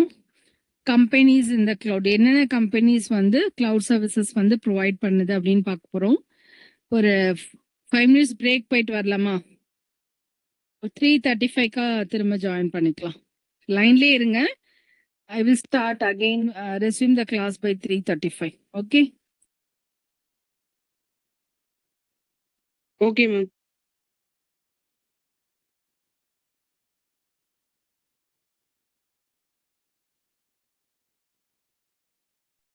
கம்பெனிஸ் இந்த கிளவுட், என்னென்ன கம்பெனிஸ் வந்து கிளவுட் சர்வீசஸ் வந்து ப்ரொவைட் பண்ணுது அப்படின்னு பார்க்க போறோம். ஒரு 5 minutes பிரேக் போயிட்டு வரலாமா? 3:35 திரும்ப ஜாயின் பண்ணிக்கலாம். லைன்லேயே இருங்க. I will start again, resume the class by 3:35. Okay? Okay, ma'am.